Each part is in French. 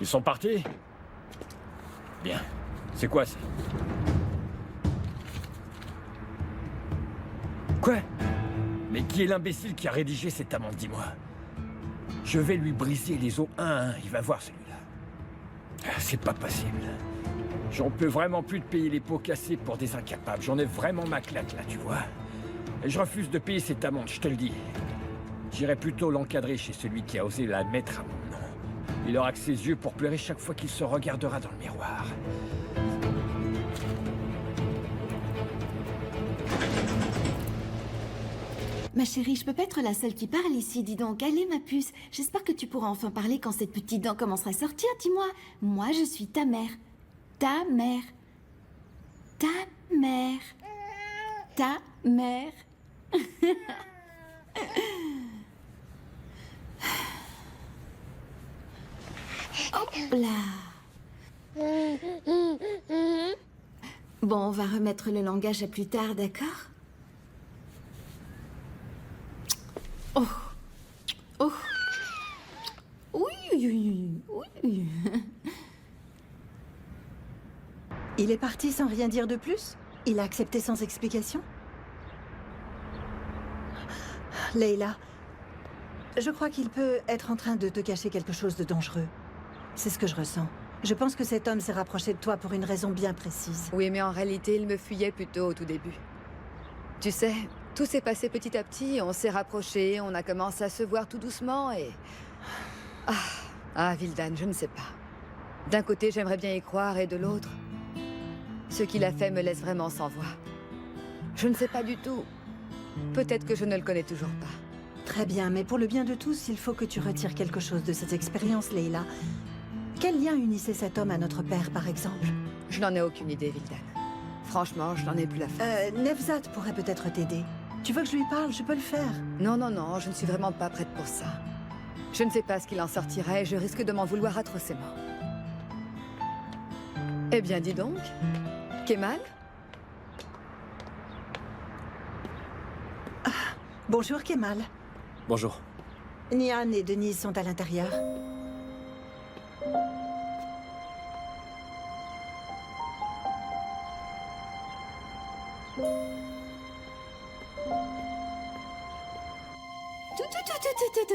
Ils sont partis? Bien. C'est quoi ça? Quoi? Mais qui est l'imbécile qui a rédigé cette amende, dis-moi? Je vais lui briser les os un à un, il va voir celui-là. Ah, c'est pas possible. J'en peux vraiment plus de payer les pots cassés pour des incapables. J'en ai vraiment ma claque là, tu vois. Et je refuse de payer cette amende, je te le dis. J'irai plutôt l'encadrer chez celui qui a osé la mettre à mon nom. Il aura que ses yeux pour pleurer chaque fois qu'il se regardera dans le miroir. Ma chérie, je peux pas être la seule qui parle ici, dis donc. Allez, ma puce, j'espère que tu pourras enfin parler quand cette petite dent commencera à sortir, dis-moi. Moi, je suis ta mère. Ta mère. Ta mère. Ta mère. Hop là. Bon, on va remettre le langage à plus tard, d'accord? Oh. Oh. Oui, oui, oui. Il est parti sans rien dire de plus? Il a accepté sans explication? Leila, je crois qu'il peut être en train de te cacher quelque chose de dangereux. C'est ce que je ressens. Je pense que cet homme s'est rapproché de toi pour une raison bien précise. Oui, mais en réalité, il me fuyait plutôt au tout début. Tu sais, tout s'est passé petit à petit, on s'est rapprochés, on a commencé à se voir tout doucement et... Ah, Vildan, je ne sais pas. D'un côté, j'aimerais bien y croire, et de l'autre... Ce qu'il a fait me laisse vraiment sans voix. Je ne sais pas du tout. Peut-être que je ne le connais toujours pas. Très bien, mais pour le bien de tous, il faut que tu retires quelque chose de cette expérience, Leila. Quel lien unissait cet homme à notre père, par exemple? Je n'en ai aucune idée, Vildan. Franchement, je n'en ai plus la force. Nevzat pourrait peut-être t'aider. Tu veux que je lui parle? Je peux le faire. Non, non, non, je ne suis vraiment pas prête pour ça. Je ne sais pas ce qu'il en sortira et je risque de m'en vouloir atrocement. Eh bien, dis donc, Kemal? Bonjour, Kemal. Bonjour. Nian et Denise sont à l'intérieur.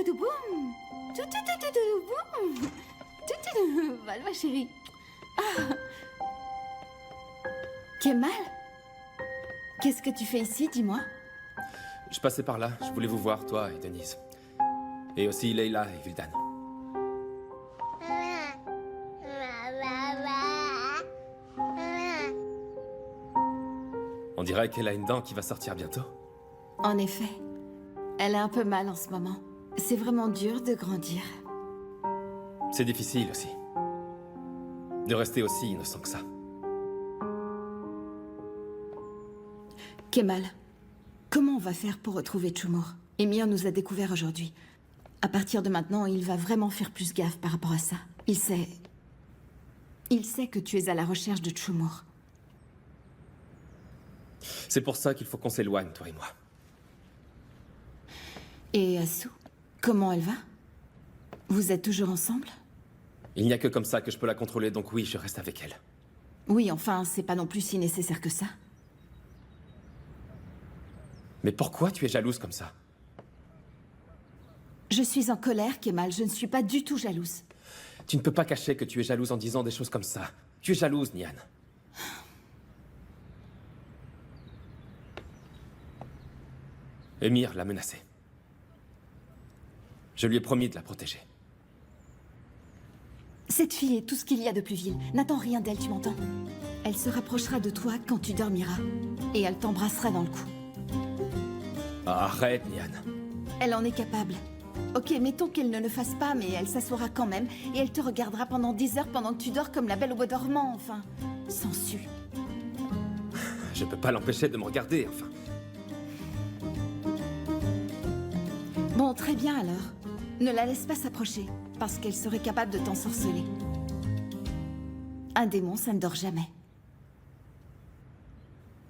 Boum. Boum. Voilà, ma chérie. Ah. Kemal? Qu'est-ce que tu fais ici, dis-moi? Je passais par là, je voulais vous voir, toi et Denise. Et aussi Leila et Vildan. On dirait qu'elle a une dent qui va sortir bientôt. En effet. Elle a un peu mal en ce moment. C'est vraiment dur de grandir. C'est difficile aussi. De rester aussi innocent que ça. Kemal, comment on va faire pour retrouver Tchoumour? Emir nous a découvert aujourd'hui. À partir de maintenant, il va vraiment faire plus gaffe par rapport à ça. Il sait que tu es à la recherche de Tchoumour. C'est pour ça qu'il faut qu'on s'éloigne, toi et moi. Et Assou, comment elle va? Vous êtes toujours ensemble? Il n'y a que comme ça que je peux la contrôler, donc oui, je reste avec elle. Oui, enfin, c'est pas non plus si nécessaire que ça. Mais pourquoi tu es jalouse comme ça? Je suis en colère, Kemal, je ne suis pas du tout jalouse. Tu ne peux pas cacher que tu es jalouse en disant des choses comme ça. Tu es jalouse, Nian. Emir l'a menacée. Je lui ai promis de la protéger. Cette fille est tout ce qu'il y a de plus vil. N'attends rien d'elle, tu m'entends? Elle se rapprochera de toi quand tu dormiras. Et elle t'embrassera dans le cou. Arrête, Nian. Elle en est capable. Ok, mettons qu'elle ne le fasse pas, mais elle s'assoira quand même. Et elle te regardera pendant 10 heures pendant que tu dors comme la belle au bois dormant, enfin. Sensu. Je peux pas l'empêcher de me regarder, enfin. Bon, très bien alors. Ne la laisse pas s'approcher, parce qu'elle serait capable de t'ensorceler. Un démon, ça ne dort jamais.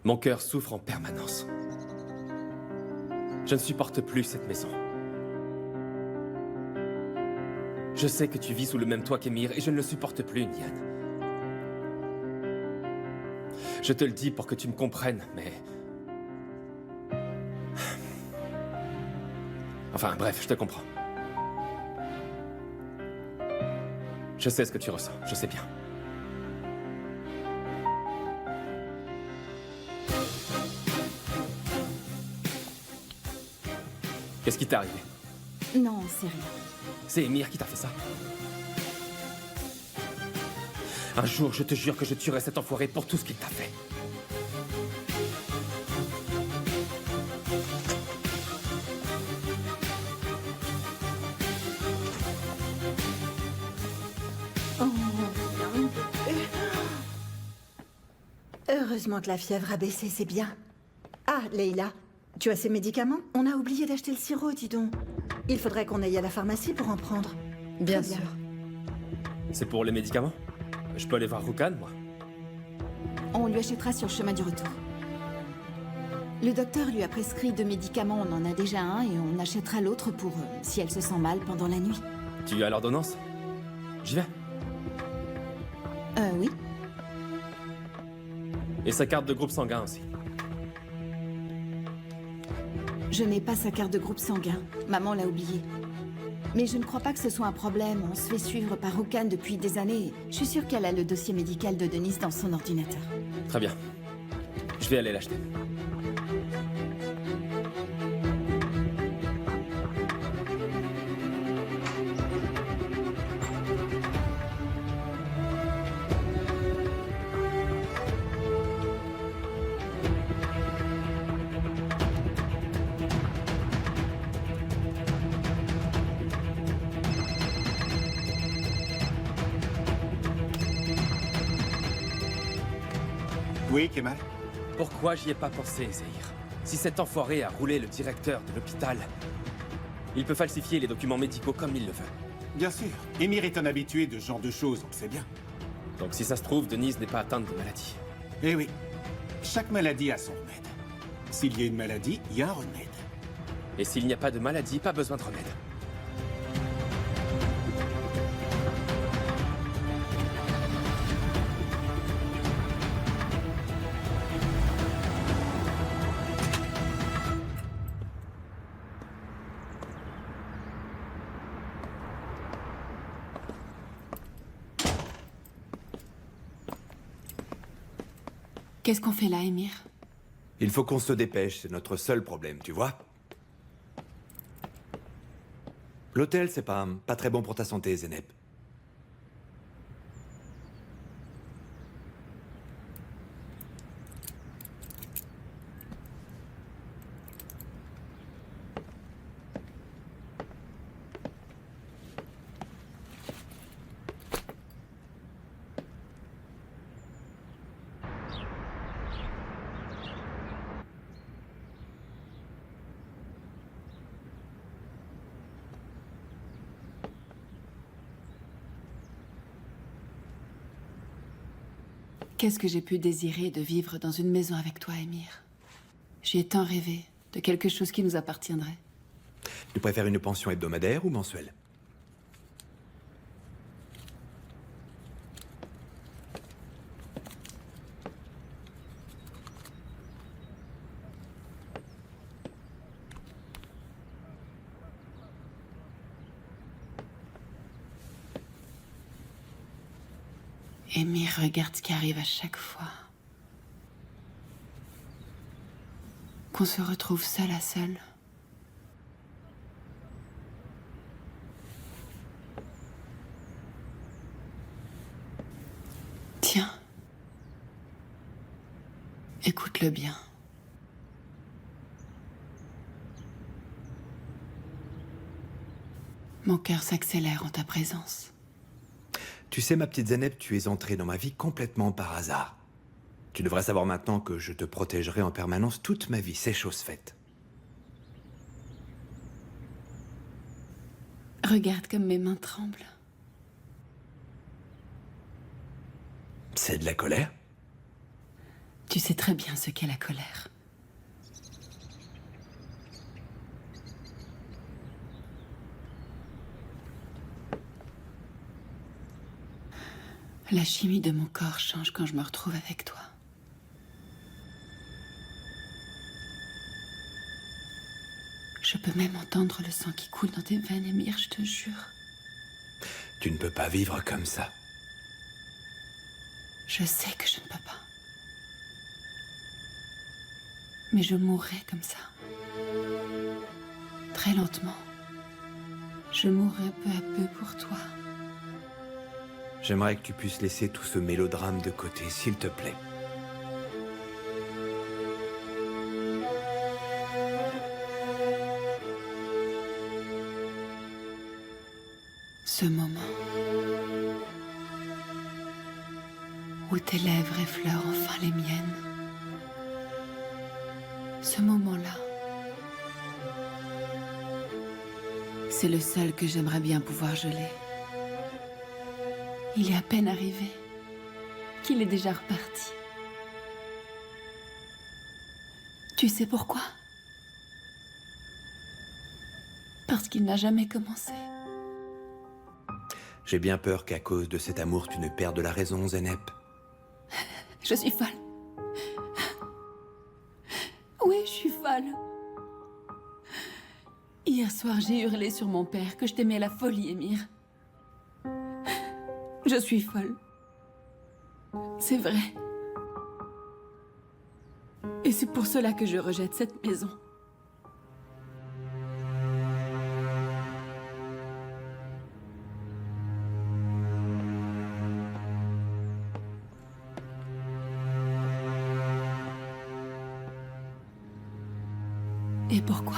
Mon cœur souffre en permanence. Je ne supporte plus cette maison. Je sais que tu vis sous le même toit qu'Emir et je ne le supporte plus, Nian. Je te le dis pour que tu me comprennes, mais... Enfin, bref, je te comprends. Je sais ce que tu ressens, je sais bien. Qu'est-ce qui t'est arrivé? Non, c'est rien. C'est Emir qui t'a fait ça? Un jour, je te jure que je tuerai cet enfoiré pour tout ce qu'il t'a fait. Oh, non. Heureusement que la fièvre a baissé, c'est bien. Ah, Leila, tu as ces médicaments? On a oublié d'acheter le sirop, dis donc. Il faudrait qu'on aille à la pharmacie pour en prendre. Bien Très sûr. C'est pour les médicaments? Je peux aller voir Rukan, moi? On lui achètera sur le chemin du retour. Le docteur lui a prescrit 2 médicaments, on en a déjà un et on achètera l'autre pour si elle se sent mal pendant la nuit. Tu as l'ordonnance? J'y vais. Oui. Et sa carte de groupe sanguin aussi. Je n'ai pas sa carte de groupe sanguin. Maman l'a oubliée. Mais je ne crois pas que ce soit un problème. On se fait suivre par Rukan depuis des années. Je suis sûre qu'elle a le dossier médical de Denise dans son ordinateur. Très bien. Je vais aller l'acheter. Oui, Kemal? Pourquoi j'y ai pas pensé, Zahir? Si cet enfoiré a roulé le directeur de l'hôpital, il peut falsifier les documents médicaux comme il le veut. Bien sûr. Emir est un habitué de ce genre de choses, on le sait bien. Donc si ça se trouve, Denise n'est pas atteinte de maladie. Eh oui. Chaque maladie a son remède. S'il y a une maladie, il y a un remède. Et s'il n'y a pas de maladie, pas besoin de remède. Qu'est-ce qu'on fait là, Emir? Il faut qu'on se dépêche, c'est notre seul problème, tu vois? L'hôtel, c'est pas très bon pour ta santé, Zeynep. Qu'est-ce que j'ai pu désirer de vivre dans une maison avec toi, Emir? J'y ai tant rêvé de quelque chose qui nous appartiendrait. Tu préfères une pension hebdomadaire ou mensuelle? Emir, regarde ce qui arrive à chaque fois. Qu'on se retrouve seul à seul. Tiens. Écoute-le bien. Mon cœur s'accélère en ta présence. Tu sais, ma petite Zeynep, tu es entrée dans ma vie complètement par hasard. Tu devrais savoir maintenant que je te protégerai en permanence toute ma vie, c'est chose faite. Regarde comme mes mains tremblent. C'est de la colère? Tu sais très bien ce qu'est la colère. La chimie de mon corps change quand je me retrouve avec toi. Je peux même entendre le sang qui coule dans tes veines, Émir, je te jure. Tu ne peux pas vivre comme ça. Je sais que je ne peux pas. Mais je mourrai comme ça. Très lentement. Je mourrai peu à peu pour toi. J'aimerais que tu puisses laisser tout ce mélodrame de côté, s'il te plaît. Ce moment où tes lèvres effleurent enfin les miennes. Ce moment-là, c'est le seul que j'aimerais bien pouvoir geler. Il est à peine arrivé qu'il est déjà reparti. Tu sais pourquoi? Parce qu'il n'a jamais commencé. J'ai bien peur qu'à cause de cet amour, tu ne perdes la raison, Zeynep. Je suis folle. Oui, je suis folle. Hier soir, j'ai hurlé sur mon père que je t'aimais à la folie, Émir. Je suis folle. C'est vrai. Et c'est pour cela que je rejette cette maison. Et pourquoi?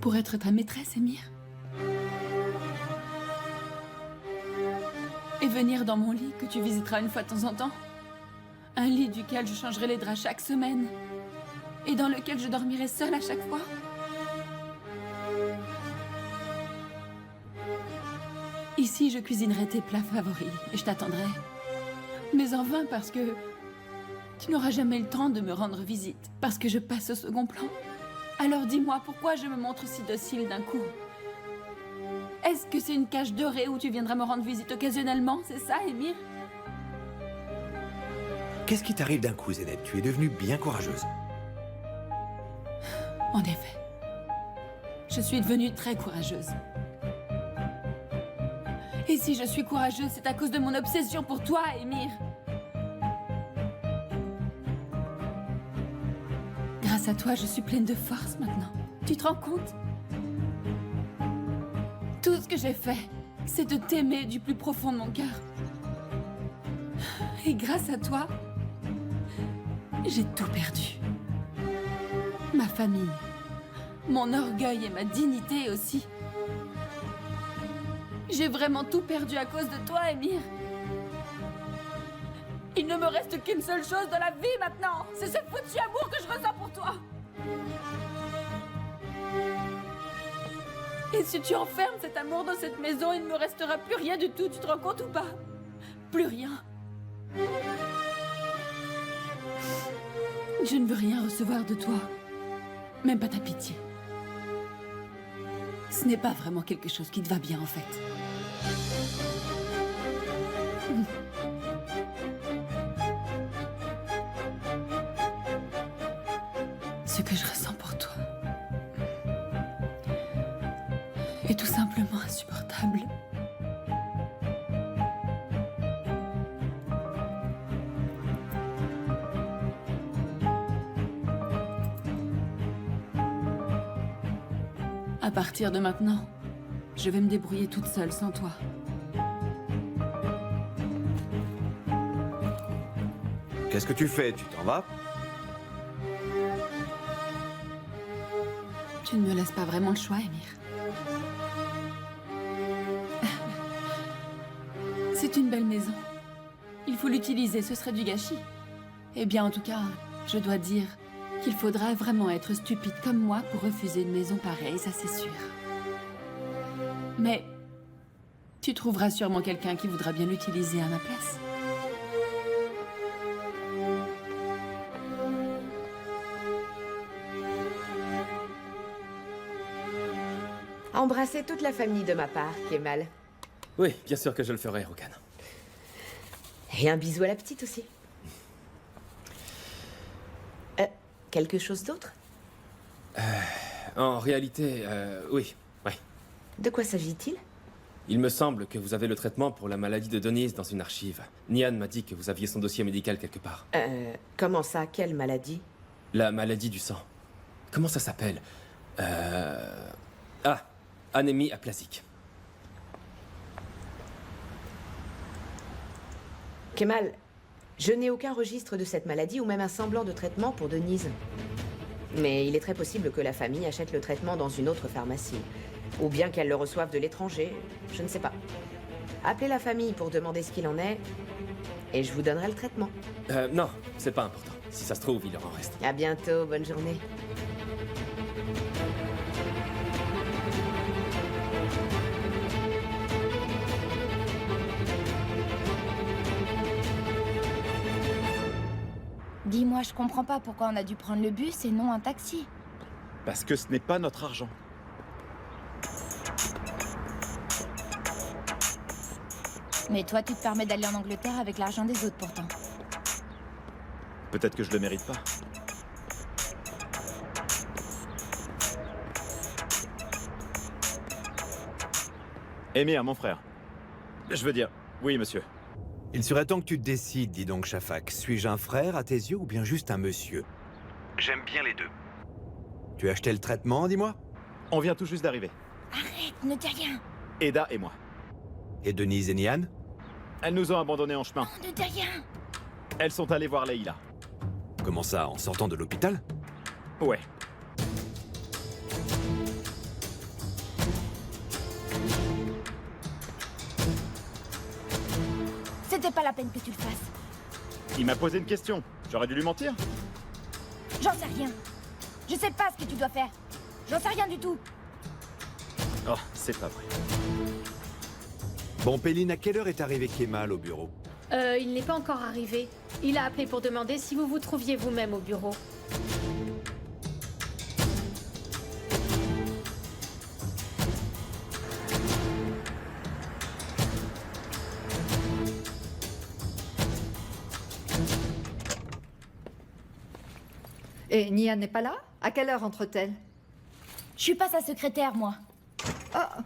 Pour être ta maîtresse, Émir. Et venir dans mon lit que tu visiteras une fois de temps en temps. Un lit duquel je changerai les draps chaque semaine. Et dans lequel je dormirai seule à chaque fois. Ici, je cuisinerai tes plats favoris et je t'attendrai. Mais en vain parce que tu n'auras jamais le temps de me rendre visite. Parce que je passe au second plan. Alors dis-moi, pourquoi je me montre si docile d'un coup? Est-ce que c'est une cage dorée où tu viendras me rendre visite occasionnellement? C'est ça, Émir? Qu'est-ce qui t'arrive d'un coup, Zeynep? Tu es devenue bien courageuse. En effet. Je suis devenue très courageuse. Et si je suis courageuse, c'est à cause de mon obsession pour toi, Émir. Grâce à toi, je suis pleine de force maintenant. Tu te rends compte? Tout ce que j'ai fait, c'est de t'aimer du plus profond de mon cœur. Et grâce à toi, j'ai tout perdu. Ma famille, mon orgueil et ma dignité aussi. J'ai vraiment tout perdu à cause de toi, Émir. Il ne me reste qu'une seule chose dans la vie maintenant. C'est ce foutu amour que je ressens pour toi. Et si tu enfermes cet amour dans cette maison, il ne me restera plus rien du tout. Tu te rends compte ou pas? Plus rien. Je ne veux rien recevoir de toi. Même pas ta pitié. Ce n'est pas vraiment quelque chose qui te va bien, en fait. Ce que je ressens pour toi est tout simplement insupportable. À partir de maintenant, je vais me débrouiller toute seule sans toi. Qu'est-ce que tu fais? Tu t'en vas? Tu ne me laisses pas vraiment le choix, Émir. C'est une belle maison. Il faut l'utiliser, ce serait du gâchis. Eh bien, en tout cas, je dois dire qu'il faudra vraiment être stupide comme moi pour refuser une maison pareille, ça c'est sûr. Mais tu trouveras sûrement quelqu'un qui voudra bien l'utiliser à ma place. Embrassez toute la famille de ma part, Kemal. Oui, bien sûr que je le ferai, Rokan. Et un bisou à la petite aussi. Quelque chose d'autre? En réalité, oui. De quoi s'agit-il? Il me semble que vous avez le traitement pour la maladie de Denise dans une archive. Nian m'a dit que vous aviez son dossier médical quelque part. Comment ça? Quelle maladie? La maladie du sang. Comment ça s'appelle? Ah, anémie aplasique. Kemal, je n'ai aucun registre de cette maladie ou même un semblant de traitement pour Denise. Mais il est très possible que la famille achète le traitement dans une autre pharmacie. Ou bien qu'elle le reçoive de l'étranger, je ne sais pas. Appelez la famille pour demander ce qu'il en est, et je vous donnerai le traitement. Non, c'est pas important. Si ça se trouve, il en reste. À bientôt, bonne journée. Dis-moi, je comprends pas pourquoi on a dû prendre le bus et non un taxi. Parce que ce n'est pas notre argent. Mais toi, tu te permets d'aller en Angleterre avec l'argent des autres pourtant. Peut-être que je le mérite pas. Émir, mon frère. Je veux dire, oui, monsieur. Il serait temps que tu te décides, dis donc, Shafak. Suis-je un frère à tes yeux ou bien juste un monsieur? J'aime bien les deux. Tu as acheté le traitement, dis-moi? On vient tout juste d'arriver. Arrête, ne dis rien. Eda et moi. Et Denise et Nian? Elles nous ont abandonnés en chemin. Non, ne dis rien. Elles sont allées voir Leïla. Comment ça, en sortant de l'hôpital? Ouais. C'était pas la peine que tu le fasses. Il m'a posé une question. J'aurais dû lui mentir? J'en sais rien. Je sais pas ce que tu dois faire. J'en sais rien du tout. Oh, c'est pas vrai. Bon, Péline, à quelle heure est arrivé Kemal au bureau? Il n'est pas encore arrivé. Il a appelé pour demander si vous vous trouviez vous-même au bureau. Et Nia n'est pas là? À quelle heure entre-t-elle? Je suis pas sa secrétaire, moi. Ah.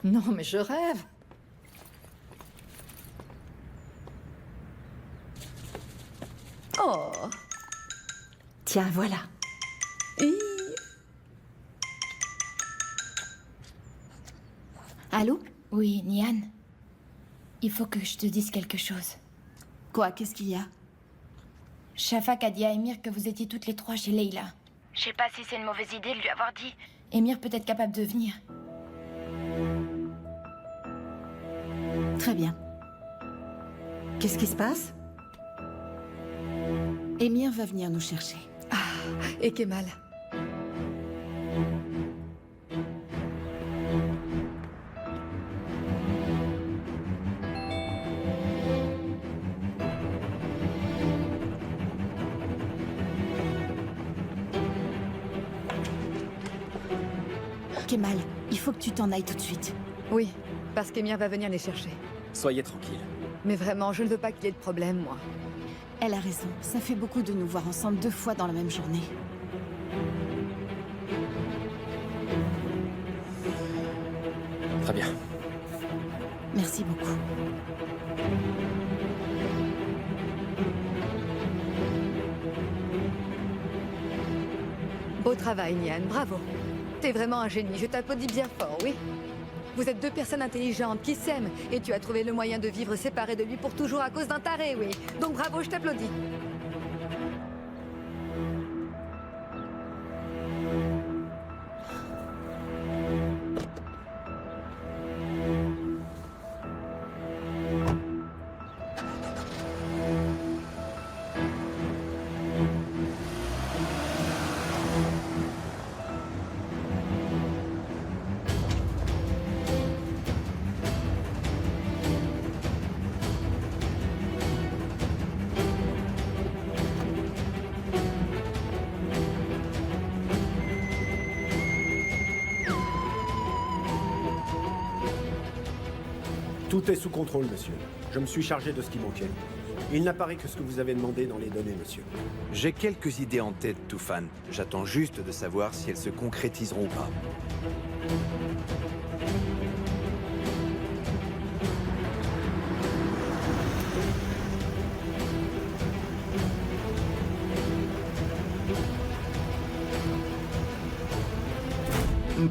Non, mais je rêve. Oh. Tiens, voilà. Allô? Oui, Nian. Il faut que je te dise quelque chose. Quoi? Qu'est-ce qu'il y a? Shafak a dit à Émir que vous étiez toutes les trois chez Leïla. Je sais pas si c'est une mauvaise idée de lui avoir dit. Émir peut être capable de venir. Très bien. Qu'est-ce qui se passe? Émir va venir nous chercher. Et Kemal. Kemal, il faut que tu t'en ailles tout de suite. Oui, parce qu'Émir va venir les chercher. Soyez tranquille. Mais vraiment, je ne veux pas qu'il y ait de problème, moi. Elle a raison. Ça fait beaucoup de nous voir ensemble 2 fois dans la même journée. Très bien. Merci beaucoup. Beau travail, Nian, bravo. T'es vraiment un génie, je t'applaudis bien fort, oui. Vous êtes 2 personnes intelligentes qui s'aiment, et tu as trouvé le moyen de vivre séparé de lui pour toujours à cause d'un taré, oui. Donc bravo, je t'applaudis. Tout est sous contrôle, monsieur. Je me suis chargé de ce qui manquait. Il n'apparaît que ce que vous avez demandé dans les données, monsieur. J'ai quelques idées en tête, Toufan. J'attends juste de savoir si elles se concrétiseront ou pas.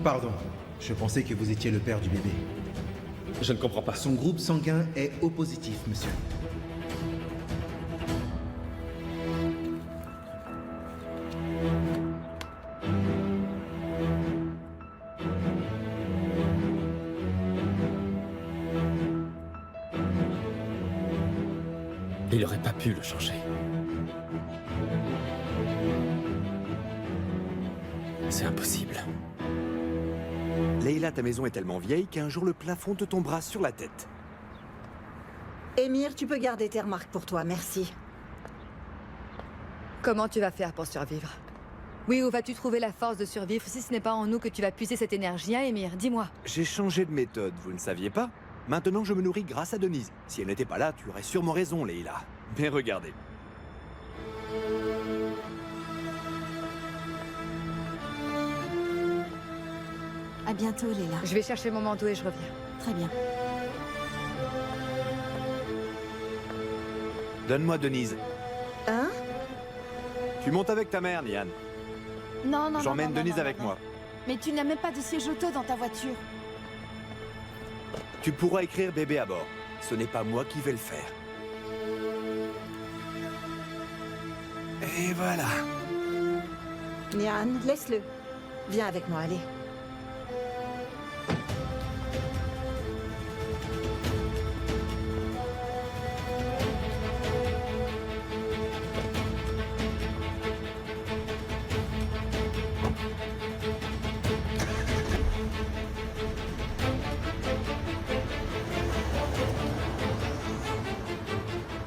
Pardon, je pensais que vous étiez le père du bébé. Je ne comprends pas. Son groupe sanguin est O positif, monsieur. Il aurait pas pu le changer. C'est impossible. Leila, ta maison est tellement vieille qu'un jour le plafond te tombera sur la tête. Émir, tu peux garder tes remarques pour toi, merci. Comment tu vas faire pour survivre? Oui, où vas-tu trouver la force de survivre si ce n'est pas en nous que tu vas puiser cette énergie, hein, Émir? Dis-moi. J'ai changé de méthode, vous ne saviez pas? Maintenant, je me nourris grâce à Denise. Si elle n'était pas là, tu aurais sûrement raison, Leila. Mais regardez. À bientôt, Leila. Je vais chercher mon manteau et je reviens. Très bien. Donne-moi Denise. Hein? Tu montes avec ta mère, Nian. Non, non, J'emmène non, non, Denise non, avec non. moi. Mais tu n'as même pas de siège auto dans ta voiture. Tu pourras écrire bébé à bord. Ce n'est pas moi qui vais le faire. Et voilà. Nian, laisse-le. Viens avec moi, allez.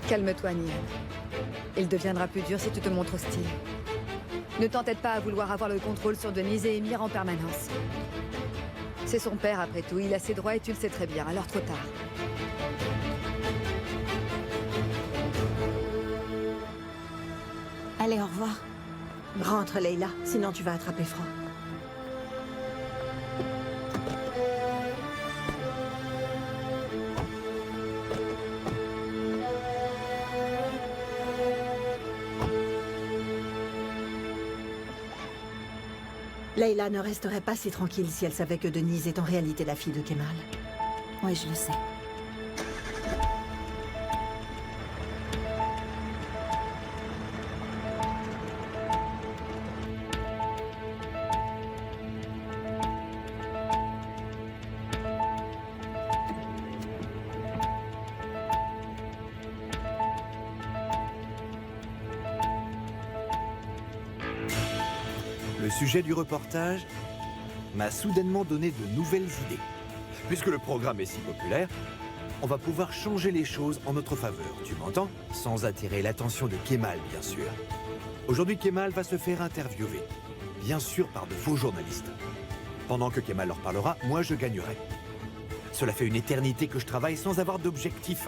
Calme-toi, Nian. Il deviendra plus dur si tu te montres hostile. Ne t'entête pas à vouloir avoir le contrôle sur Denise et Émir en permanence. C'est son père, après tout. Il a ses droits et tu le sais très bien, alors trop tard. Allez, au revoir. Rentre, Leila, sinon tu vas attraper froid. Leila ne resterait pas si tranquille si elle savait que Denise est en réalité la fille de Kemal. Oui, je le sais. Le sujet du reportage m'a soudainement donné de nouvelles idées. Puisque le programme est si populaire, on va pouvoir changer les choses en notre faveur, tu m'entends? Sans attirer l'attention de Kemal, bien sûr. Aujourd'hui, Kemal va se faire interviewer. Bien sûr par de faux journalistes. Pendant que Kemal leur parlera, moi je gagnerai. Cela fait une éternité que je travaille sans avoir d'objectif.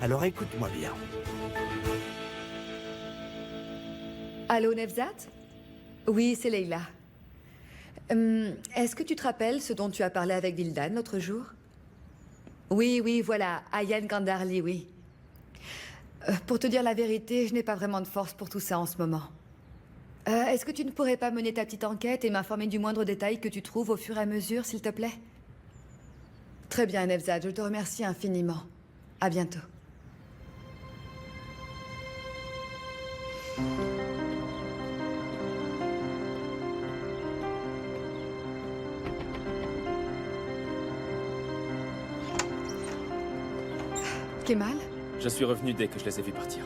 Alors écoute-moi bien. Allô, Nevzat? Oui, c'est Leila. Est-ce que tu te rappelles ce dont tu as parlé avec Vildan l'autre jour? Oui, voilà, Ayan Gandarli, oui. Pour te dire la vérité, je n'ai pas vraiment de force pour tout ça en ce moment. Est-ce que tu ne pourrais pas mener ta petite enquête et m'informer du moindre détail que tu trouves au fur et à mesure, s'il te plaît? Très bien, Nevzat, je te remercie infiniment. À bientôt. Kemal? Je suis revenu dès que je les ai vus partir.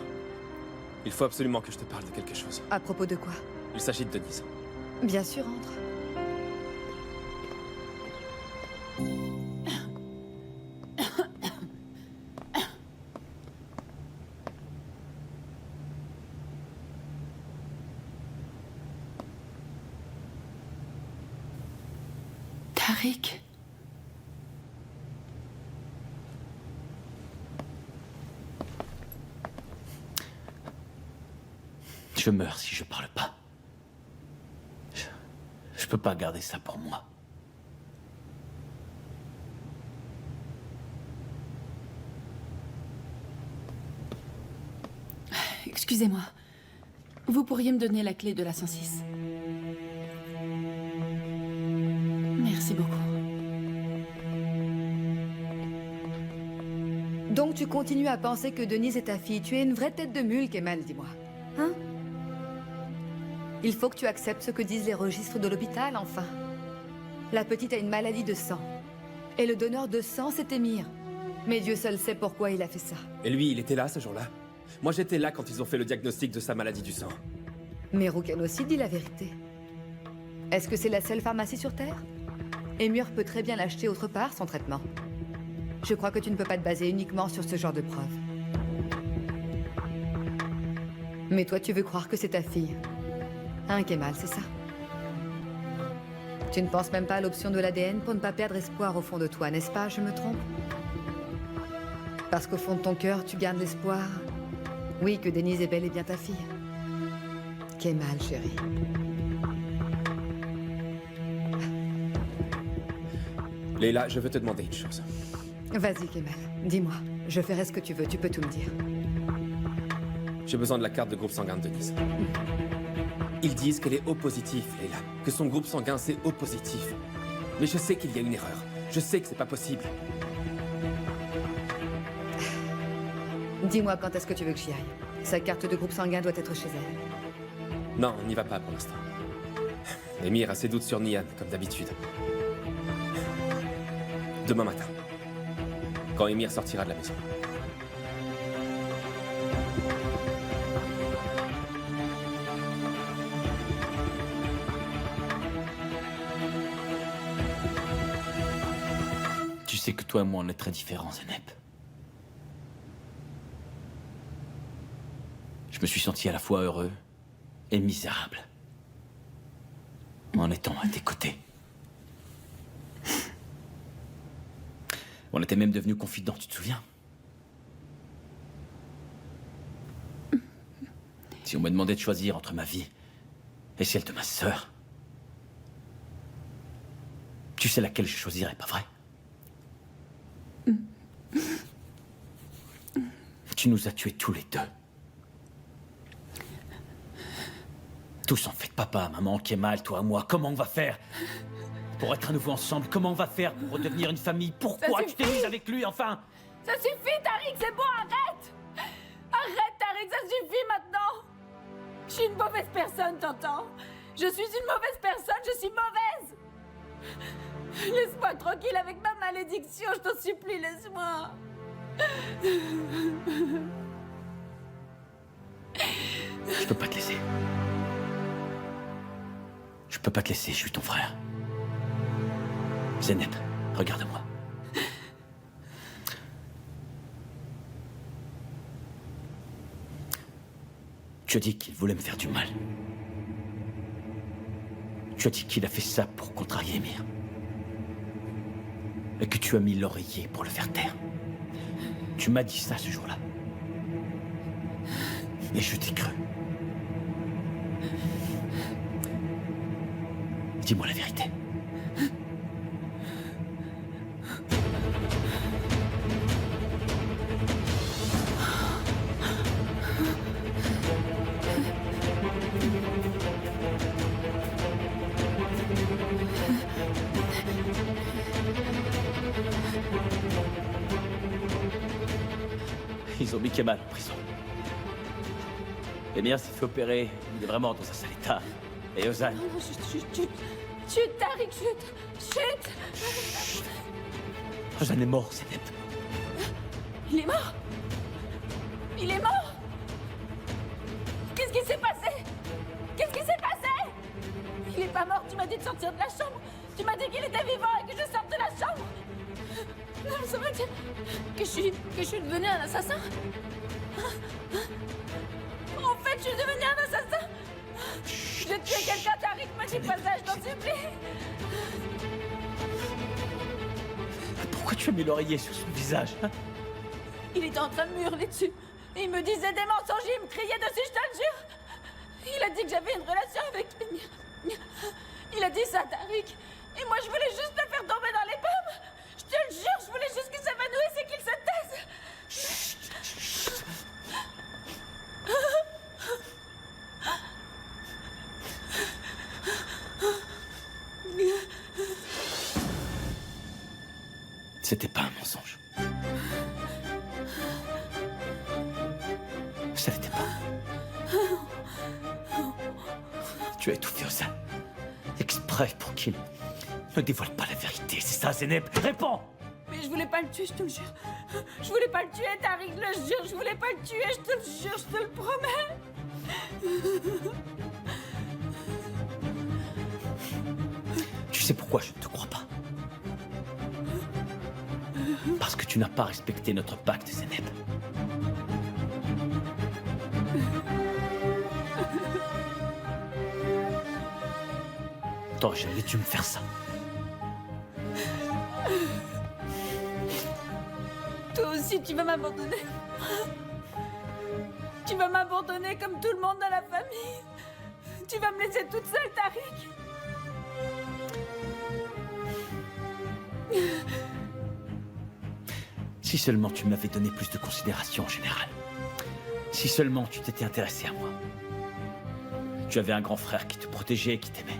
Il faut absolument que je te parle de quelque chose. À propos de quoi? Il s'agit de Denise. Bien sûr, entre. Tariq? Je meurs si je parle pas. Je peux pas garder ça pour moi. Excusez-moi. Vous pourriez me donner la clé de la 106? Merci beaucoup. Donc tu continues à penser que Denise est ta fille. Tu es une vraie tête de mule, Kemal, dis-moi. Hein? Il faut que tu acceptes ce que disent les registres de l'hôpital, enfin. La petite a une maladie de sang. Et le donneur de sang, c'est Émir. Mais Dieu seul sait pourquoi il a fait ça. Et lui, il était là ce jour-là? Moi, j'étais là quand ils ont fait le diagnostic de sa maladie du sang. Mais Rouken aussi dit la vérité. Est-ce que c'est la seule pharmacie sur Terre? Émir peut très bien l'acheter autre part, son traitement. Je crois que tu ne peux pas te baser uniquement sur ce genre de preuves. Mais toi, tu veux croire que c'est ta fille. Hein, Kemal, c'est ça? Tu ne penses même pas à l'option de l'ADN pour ne pas perdre espoir au fond de toi, n'est-ce pas? Je me trompe? Parce qu'au fond de ton cœur, tu gardes l'espoir. Oui, que Denise est bel et bien ta fille. Kemal, chérie. Leila, je veux te demander une chose. Vas-y, Kemal. Dis-moi. Je ferai ce que tu veux. Tu peux tout me dire. J'ai besoin de la carte de groupe sanguin de Denise. Ils disent qu'elle est O positif, Leila. Que son groupe sanguin, c'est O positif. Mais je sais qu'il y a une erreur. Je sais que c'est pas possible. Dis-moi quand est-ce que tu veux que j'y aille. Sa carte de groupe sanguin doit être chez elle. Non, on n'y va pas pour l'instant. Émir a ses doutes sur Nian, comme d'habitude. Demain matin. Quand Émir sortira de la maison. Tu sais que toi et moi, on est très différents, Zeynep. Je me suis senti à la fois heureux et misérable en étant à tes côtés. On était même devenus confidents, tu te souviens? Si on me demandait de choisir entre ma vie et celle de ma sœur, tu sais laquelle je choisirais, pas vrai? Tu nous as tués tous les deux. Tous en fait, papa, maman, Kemal, toi, moi. Comment on va faire pour être à nouveau ensemble? Comment on va faire pour redevenir une famille? Pourquoi tu t'es mise avec lui, enfin? Ça suffit, Tariq, c'est bon, arrête! Arrête, Tariq, ça suffit maintenant! Je suis une mauvaise personne, t'entends? Je suis une mauvaise personne, je suis mauvaise! Laisse-moi tranquille avec ma malédiction, je t'en supplie, laisse-moi! Je peux pas te laisser. Je peux pas te laisser, je suis ton frère. Zeynep, regarde-moi. Tu as dit qu'il voulait me faire du mal. Tu as dit qu'il a fait ça pour contrarier Émir. Et que tu as mis l'oreiller pour le faire taire. Tu m'as dit ça ce jour-là. Et je t'ai cru. Dis-moi la vérité. Ils ont mis Kemal en prison. Émir s'est fait opérer. Il est vraiment dans un sale état. Et Ozan... Non, chut, Tariq, chut! Ozan est mort, Zeynep. Il est mort? Il est mort? Qu'est-ce qui s'est passé? Qu'est-ce qui s'est passé? Il est pas mort, tu m'as dit de sortir de la chambre. Tu m'as dit qu'il était vivant et que je sorte de la chambre. Ça veut dire que je suis devenue un assassin? En fait, je suis devenue un assassin? J'ai tué quelqu'un, Tariq, me dis pas ça, je t'en supplie. Pourquoi tu as mis l'oreiller sur son visage, hein? Il était en train de me hurler dessus. Il me disait des mensonges, il me criait dessus, je te le jure. Il a dit que j'avais une relation avec Emir. Il a dit ça à Tariq. Et moi, je voulais juste le faire tomber dans les pommes. Je te le jure, je voulais juste qu'il s'évanouisse et qu'il se taise. Chut. C'était pas un mensonge. Ça l'était pas. Tu as étouffé Ozan. Exprès pour qu'il ne dévoile pas la vérité. C'est ça, Zeynep. Réponds! Mais je voulais pas le tuer, je te le jure. Je voulais pas le tuer, Tariq, je le jure. Je voulais pas le tuer, je te le jure, je te le promets. Tu sais pourquoi je ne te crois pas? Parce que tu n'as pas respecté notre pacte, Zeynep. T'aurais jamais dû me faire ça. Toi aussi, tu vas m'abandonner. Tu vas m'abandonner comme tout le monde dans la famille. Tu vas me laisser toute seule, Tariq. Si seulement tu m'avais donné plus de considération en général. Si seulement tu t'étais intéressé à moi. Tu avais un grand frère qui te protégeait et qui t'aimait.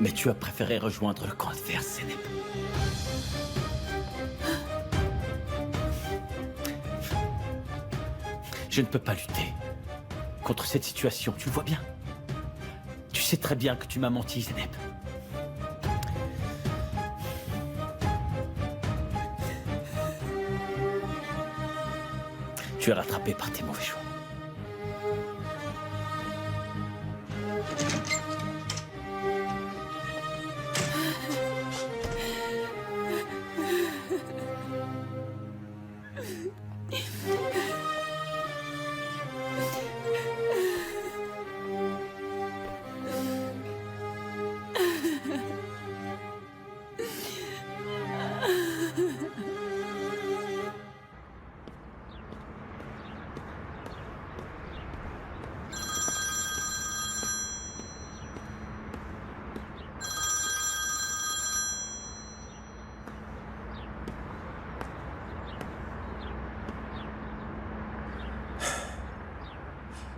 Mais tu as préféré rejoindre le camp adverse, Zeynep. Je ne peux pas lutter contre cette situation, tu le vois bien. Tu sais très bien que tu m'as menti, Zeynep. Tu es rattrapé par tes mauvais choix.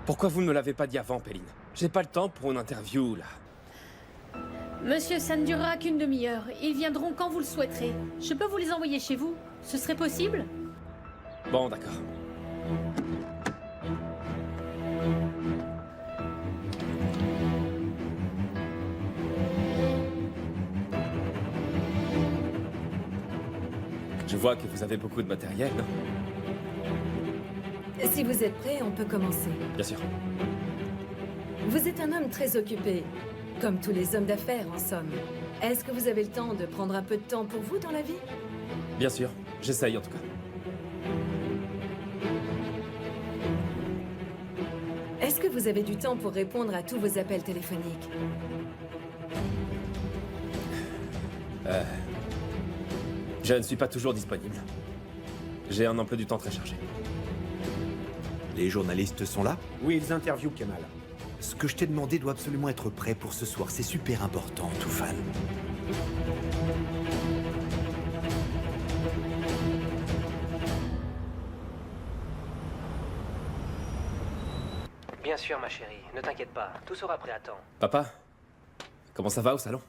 Pourquoi vous ne me l'avez pas dit avant, Péline? J'ai pas le temps pour une interview, là. Monsieur, ça ne durera qu'une demi-heure. Ils viendront quand vous le souhaiterez. Je peux vous les envoyer chez vous? Ce serait possible? Bon, d'accord. Je vois que vous avez beaucoup de matériel, non? Si vous êtes prêt, on peut commencer. Bien sûr. Vous êtes un homme très occupé, comme tous les hommes d'affaires en somme. Est-ce que vous avez le temps de prendre un peu de temps pour vous dans la vie? Bien sûr. J'essaye en tout cas. Est-ce que vous avez du temps pour répondre à tous vos appels téléphoniques? Je ne suis pas toujours disponible. J'ai un emploi du temps très chargé. Les journalistes sont là? Oui, ils interviewent Kemal. Ce que je t'ai demandé doit absolument être prêt pour ce soir. C'est super important, Toufan. Bien sûr, ma chérie. Ne t'inquiète pas. Tout sera prêt à temps. Papa, comment ça va au salon?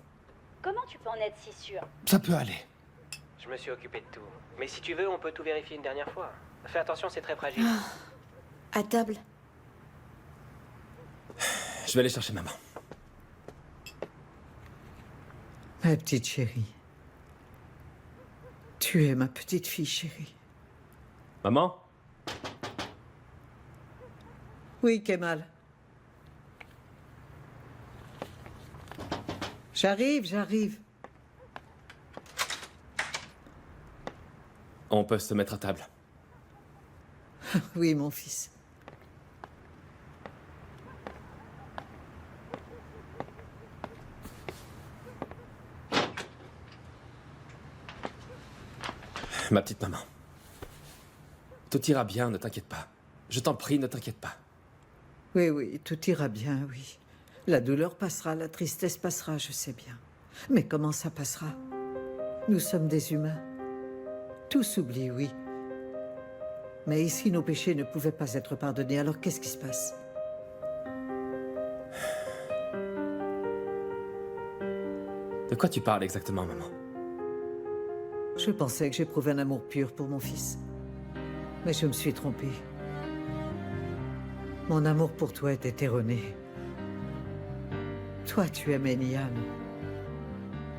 Comment tu peux en être si sûr? Ça peut aller. Je me suis occupé de tout. Mais si tu veux, on peut tout vérifier une dernière fois. Fais attention, c'est très fragile. À table. Je vais aller chercher maman. Ma petite chérie. Tu es ma petite fille chérie. Maman? Oui, Kemal. J'arrive. On peut se mettre à table. Oui, mon fils. Ma petite maman. Tout ira bien, ne t'inquiète pas. Je t'en prie, ne t'inquiète pas. Oui, oui, tout ira bien, oui. La douleur passera, la tristesse passera, je sais bien. Mais comment ça passera? Nous sommes des humains. Tout s'oublie, oui. Mais ici, nos péchés ne pouvaient pas être pardonnés, alors qu'est-ce qui se passe? De quoi tu parles exactement, maman? Je pensais que j'éprouvais un amour pur pour mon fils. Mais je me suis trompée. Mon amour pour toi était erroné. Toi, tu aimais Nian.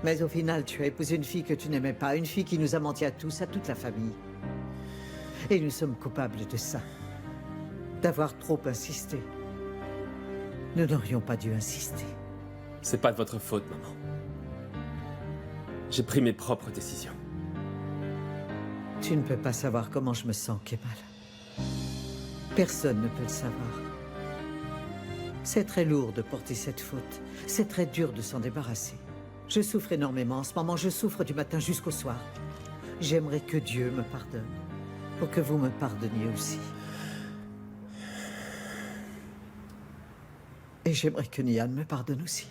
Mais au final, tu as épousé une fille que tu n'aimais pas, une fille qui nous a menti à tous, à toute la famille. Et nous sommes coupables de ça. D'avoir trop insisté. Nous n'aurions pas dû insister. C'est pas de votre faute, maman. J'ai pris mes propres décisions. Tu ne peux pas savoir comment je me sens, Kemal. Personne ne peut le savoir. C'est très lourd de porter cette faute. C'est très dur de s'en débarrasser. Je souffre énormément. En ce moment, je souffre du matin jusqu'au soir. J'aimerais que Dieu me pardonne. Pour que vous me pardonniez aussi. Et j'aimerais que Nian me pardonne aussi.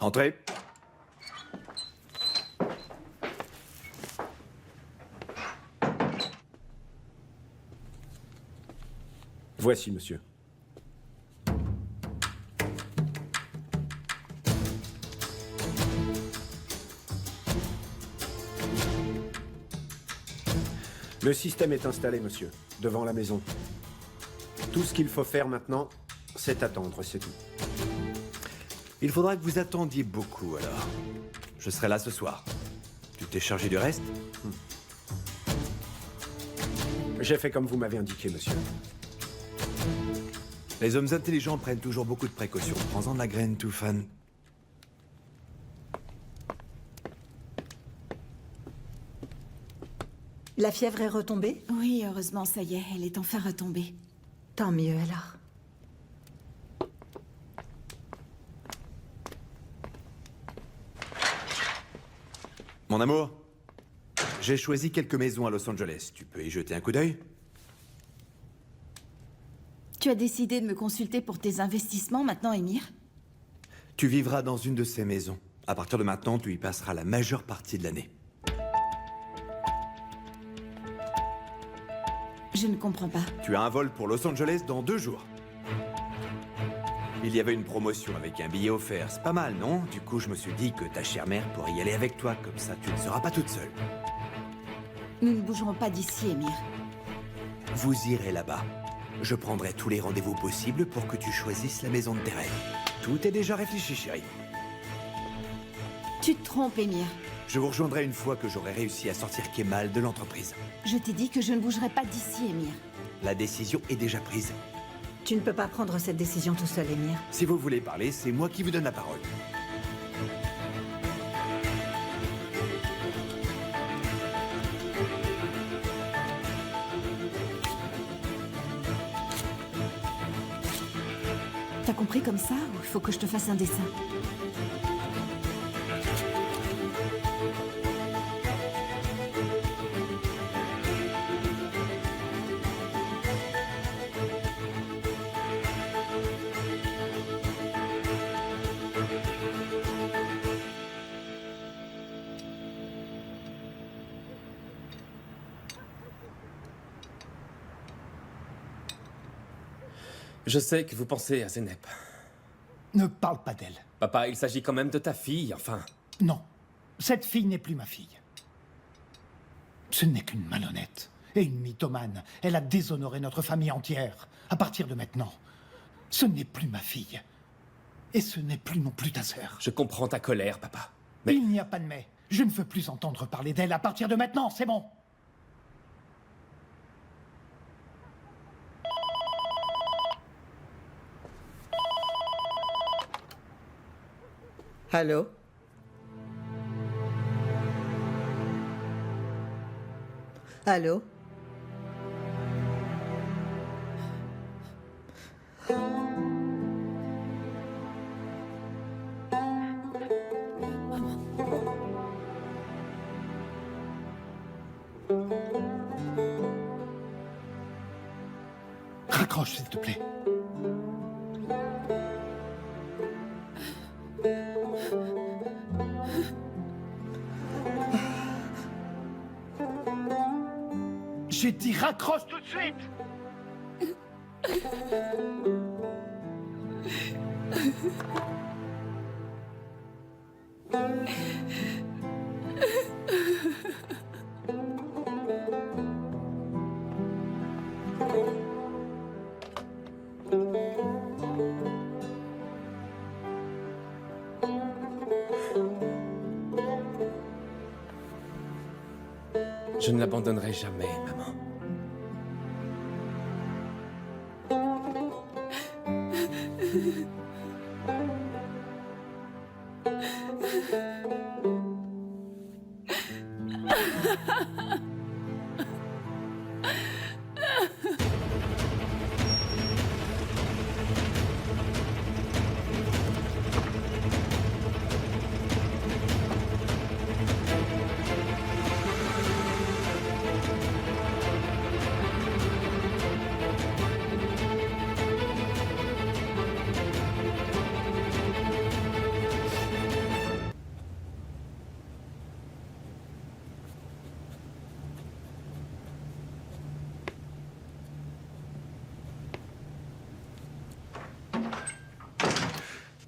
Entrez. Voici, monsieur. Le système est installé, monsieur, devant la maison. Tout ce qu'il faut faire maintenant, c'est attendre, c'est tout. Il faudra que vous attendiez beaucoup, alors. Je serai là ce soir. Tu t'es chargé du reste? J'ai fait comme vous m'avez indiqué, monsieur. Les hommes intelligents prennent toujours beaucoup de précautions. Prends-en de la graine, Toufan. La fièvre est retombée? Oui, heureusement, ça y est, elle est enfin retombée. Tant mieux, alors. Mon amour, j'ai choisi quelques maisons à Los Angeles. Tu peux y jeter un coup d'œil? Tu as décidé de me consulter pour tes investissements maintenant, Émir? Tu vivras dans une de ces maisons. À partir de maintenant, tu y passeras la majeure partie de l'année. Je ne comprends pas. Tu as un vol pour Los Angeles dans 2 jours. Il y avait une promotion avec un billet offert. C'est pas mal, non? Du coup, je me suis dit que ta chère mère pourrait y aller avec toi. Comme ça, tu ne seras pas toute seule. Nous ne bougerons pas d'ici, Émir. Vous irez là-bas. Je prendrai tous les rendez-vous possibles pour que tu choisisses la maison de tes rêves. Tout est déjà réfléchi, chérie. Tu te trompes, Émir. Je vous rejoindrai une fois que j'aurai réussi à sortir Kemal de l'entreprise. Je t'ai dit que je ne bougerai pas d'ici, Émir. La décision est déjà prise. Tu ne peux pas prendre cette décision tout seul, Émir. Si vous voulez parler, c'est moi qui vous donne la parole. T'as compris comme ça ou il faut que je te fasse un dessin? Je sais que vous pensez à Zeynep. Ne parle pas d'elle. Papa, il s'agit quand même de ta fille, enfin. Non, cette fille n'est plus ma fille. Ce n'est qu'une malhonnête et une mythomane. Elle a déshonoré notre famille entière. À partir de maintenant, ce n'est plus ma fille. Et ce n'est plus non plus ta sœur. Je comprends ta colère, papa. Mais... Il n'y a pas de mais. Je ne veux plus entendre parler d'elle à partir de maintenant, c'est bon. Allô? Allô? Raccroche, s'il te plaît. J'ai dit raccroche tout de suite! Je ne l'abandonnerai jamais, maman.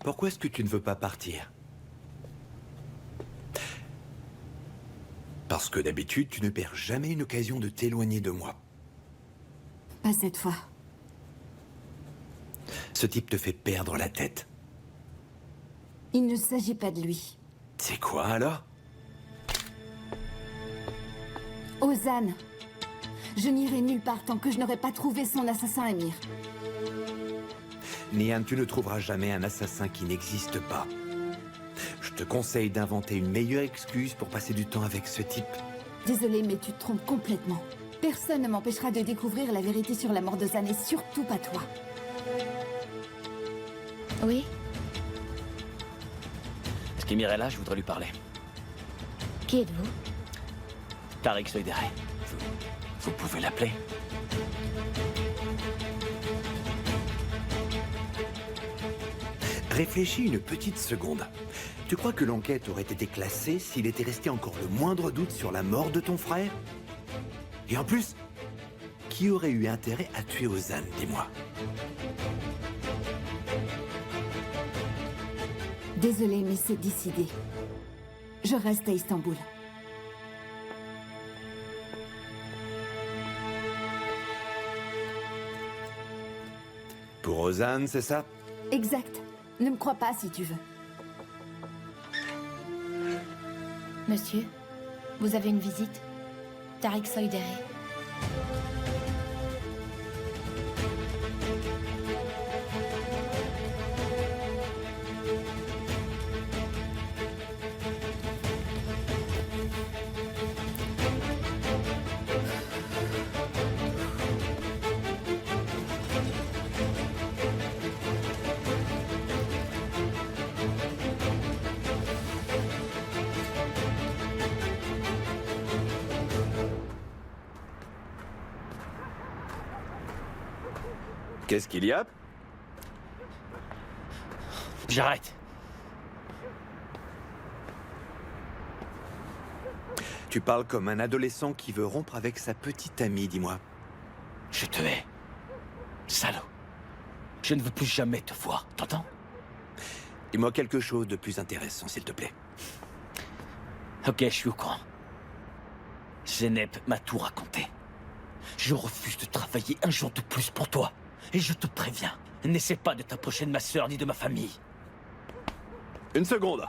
Pourquoi est-ce que tu ne veux pas partir? Parce que d'habitude, tu ne perds jamais une occasion de t'éloigner de moi. Pas cette fois. Ce type te fait perdre la tête. Il ne s'agit pas de lui. C'est quoi alors? Ozan. Je n'irai nulle part tant que je n'aurai pas trouvé son assassin, Amir. Nian, tu ne trouveras jamais un assassin qui n'existe pas. Je te conseille d'inventer une meilleure excuse pour passer du temps avec ce type. Désolée, mais tu te trompes complètement. Personne ne m'empêchera de découvrir la vérité sur la mort d'Ozan, et surtout pas toi. Oui? Est-ce qu'Emir est là? Je voudrais lui parler. Qui êtes-vous? Tariq Soidere. Vous pouvez l'appeler? Réfléchis une petite seconde. Tu crois que l'enquête aurait été classée s'il était resté encore le moindre doute sur la mort de ton frère? Et en plus, qui aurait eu intérêt à tuer Ozan, dis-moi? Désolée, mais c'est décidé. Je reste à Istanbul. Pour Ozan, c'est ça? Exact. Ne me crois pas si tu veux. Monsieur, vous avez une visite? Tariq Soidere. Qu'est-ce qu'il y a? J'arrête. Tu parles comme un adolescent qui veut rompre avec sa petite amie, dis-moi. Je te hais. Salaud. Je ne veux plus jamais te voir, t'entends? Dis-moi quelque chose de plus intéressant, s'il te plaît. Ok, je suis au courant. Zeynep m'a tout raconté. Je refuse de travailler un jour de plus pour toi. Et je te préviens, n'essaie pas de t'approcher de ma sœur ni de ma famille. Une seconde.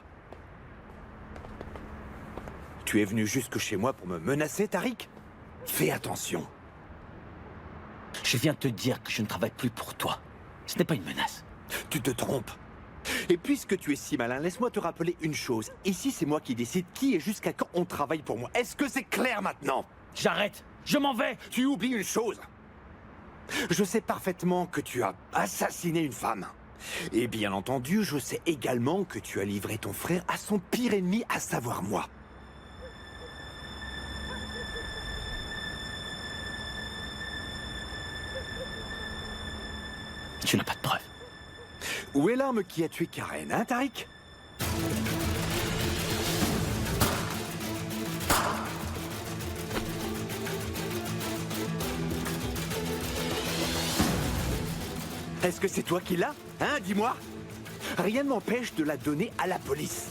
Tu es venu jusque chez moi pour me menacer, Tariq? Fais attention. Je viens te dire que je ne travaille plus pour toi. Ce n'est pas une menace. Tu te trompes. Et puisque tu es si malin, laisse-moi te rappeler une chose. Ici, c'est moi qui décide qui et jusqu'à quand on travaille pour moi. Est-ce que c'est clair maintenant? J'arrête. Je m'en vais. Tu oublies une chose. Je sais parfaitement que tu as assassiné une femme. Et bien entendu, je sais également que tu as livré ton frère à son pire ennemi, à savoir moi. Tu n'as pas de preuves. Où est l'arme qui a tué Karen, hein, Tariq? Est-ce que c'est toi qui l'as? Hein, dis-moi. Rien ne m'empêche de la donner à la police.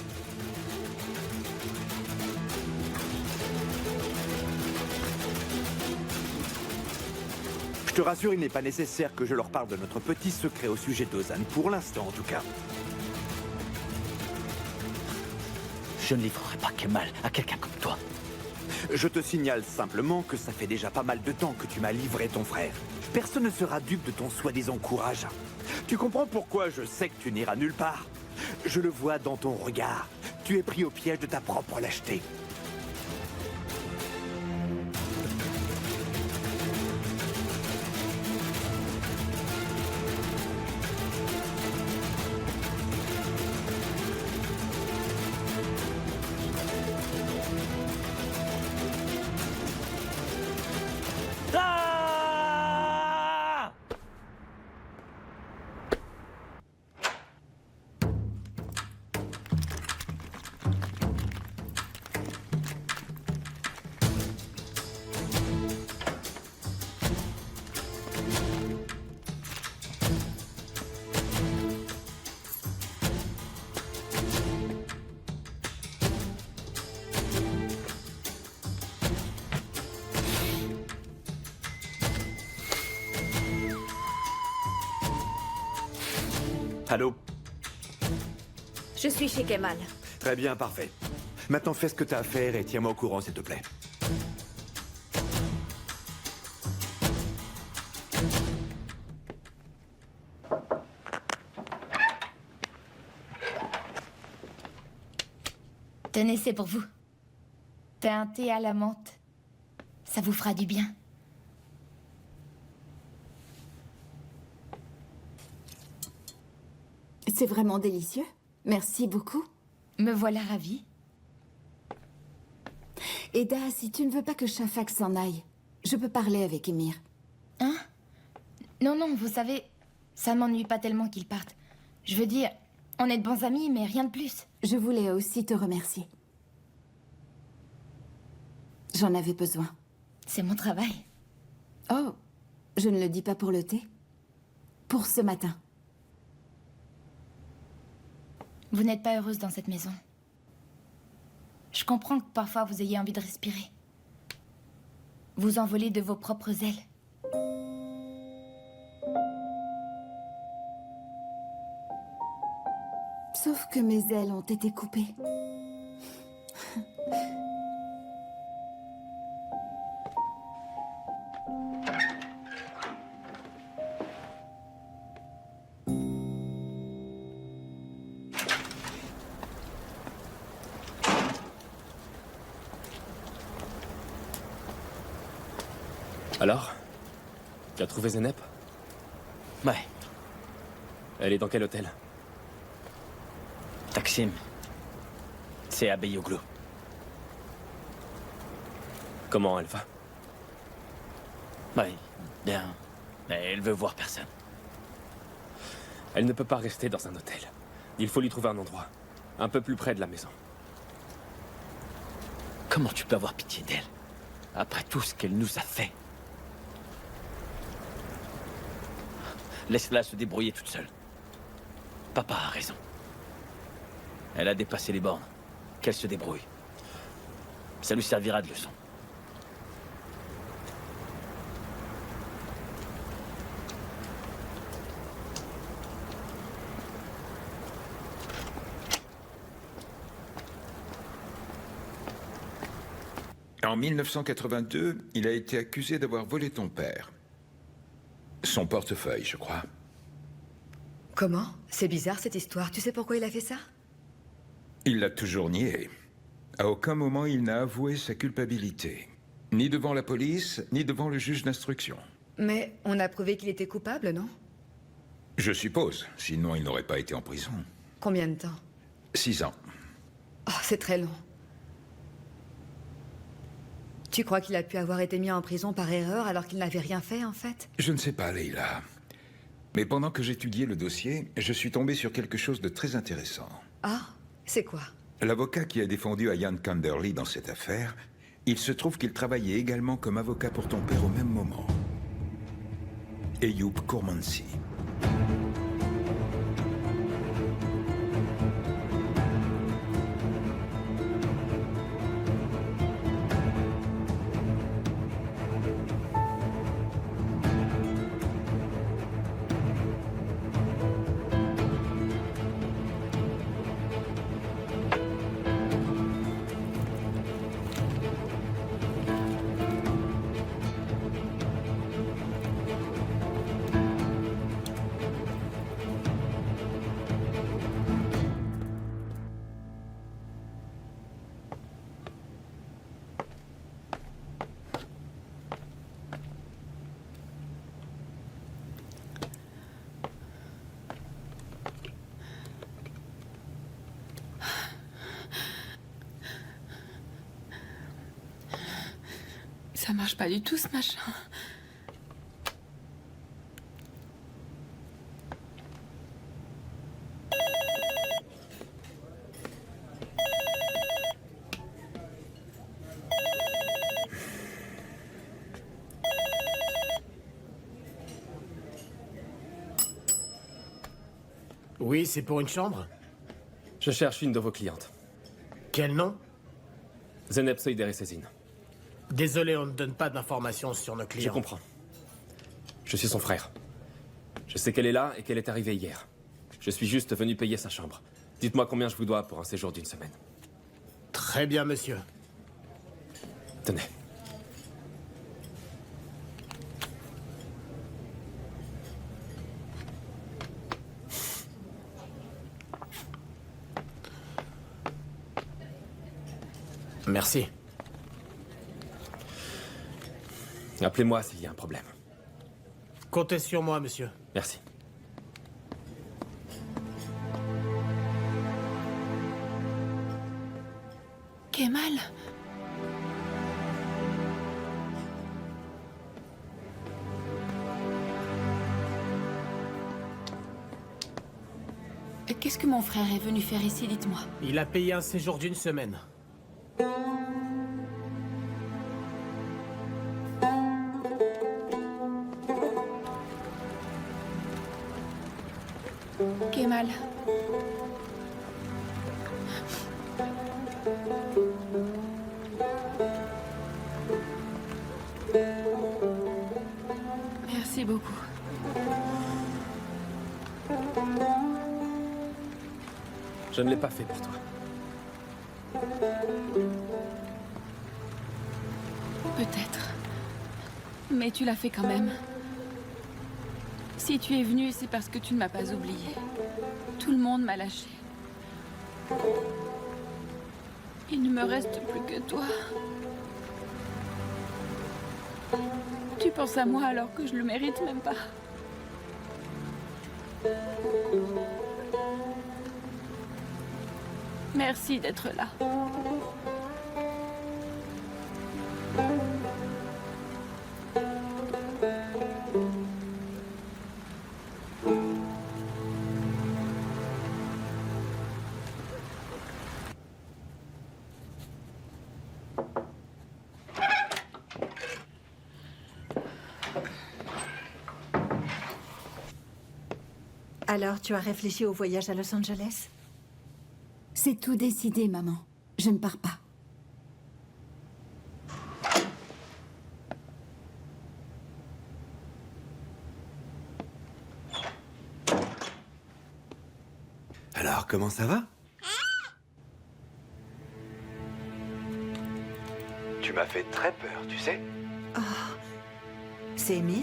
Je te rassure, il n'est pas nécessaire que je leur parle de notre petit secret au sujet d'Ozan, pour l'instant en tout cas. Je ne livrerai pas Kemal à quelqu'un comme toi. Je te signale simplement que ça fait déjà pas mal de temps que tu m'as livré ton frère. Personne ne sera dupe de ton soi-disant courage. Tu comprends pourquoi je sais que tu n'iras nulle part? Je le vois dans ton regard. Tu es pris au piège de ta propre lâcheté. Allô? Je suis chez Kemal. Très bien, parfait. Maintenant, fais ce que t'as à faire et tiens-moi au courant, s'il te plaît. Tenez, c'est pour vous. C'est un thé à la menthe. Ça vous fera du bien. C'est vraiment délicieux. Merci beaucoup. Me voilà ravie. Eda, si tu ne veux pas que Shafak s'en aille, je peux parler avec Emir. Hein? Non, non, vous savez, ça m'ennuie pas tellement qu'il parte. Je veux dire, on est de bons amis, mais rien de plus. Je voulais aussi te remercier. J'en avais besoin. C'est mon travail. Oh, je ne le dis pas pour le thé. Pour ce matin. Vous n'êtes pas heureuse dans cette maison. Je comprends que parfois vous ayez envie de respirer. Vous envolez de vos propres ailes. Sauf que mes ailes ont été coupées. Alors? Tu as trouvé Zeynep? Ouais. Elle est dans quel hôtel? Taksim. C'est à Beyoğlu. Comment elle va? Ouais, bien. Mais elle veut voir personne. Elle ne peut pas rester dans un hôtel. Il faut lui trouver un endroit. Un peu plus près de la maison. Comment tu peux avoir pitié d'elle? Après tout ce qu'elle nous a fait. Laisse-la se débrouiller toute seule. Papa a raison. Elle a dépassé les bornes. Qu'elle se débrouille. Ça lui servira de leçon. En 1982, il a été accusé d'avoir volé ton père. Son portefeuille, je crois. Comment? C'est bizarre cette histoire. Tu sais pourquoi il a fait ça? Il l'a toujours nié. À aucun moment il n'a avoué sa culpabilité. Ni devant la police, ni devant le juge d'instruction. Mais on a prouvé qu'il était coupable, non? Je suppose, sinon il n'aurait pas été en prison. Combien de temps? 6 ans. Oh, c'est très long. Tu crois qu'il a pu avoir été mis en prison par erreur alors qu'il n'avait rien fait, en fait? Je ne sais pas, Leila. Mais pendant que j'étudiais le dossier, je suis tombé sur quelque chose de très intéressant. Ah, c'est quoi? L'avocat qui a défendu Ian Kanderly dans cette affaire, il se trouve qu'il travaillait également comme avocat pour ton père au même moment. Eyüp Kurmansi. Ça marche pas du tout, ce machin. Oui, c'est pour une chambre? Je cherche une de vos clientes. Quel nom? Zeynep Soyder-Essezine. Désolé, on ne donne pas d'informations sur nos clients. Je comprends. Je suis son frère. Je sais qu'elle est là et qu'elle est arrivée hier. Je suis juste venu payer sa chambre. Dites-moi combien je vous dois pour un séjour d'1 semaine. Très bien, monsieur. Tenez. Merci. Appelez-moi s'il y a un problème. Comptez sur moi, monsieur. Merci. Kemal. Qu'est-ce que mon frère est venu faire ici, dites-moi? Il a payé un séjour d'1 semaine. Kemal. Merci beaucoup. Je ne l'ai pas fait pour toi. Peut-être. Mais tu l'as fait quand même. Si tu es venu, c'est parce que tu ne m'as pas oublié. Tout le monde m'a lâché. Il ne me reste plus que toi. Tu penses à moi alors que je le mérite même pas. Merci d'être là. Alors, tu as réfléchi au voyage à Los Angeles? C'est tout décidé, maman. Je ne pars pas. Alors, comment ça va? Tu Tu m'as fait très peur, tu sais. Oh. C'est Émir?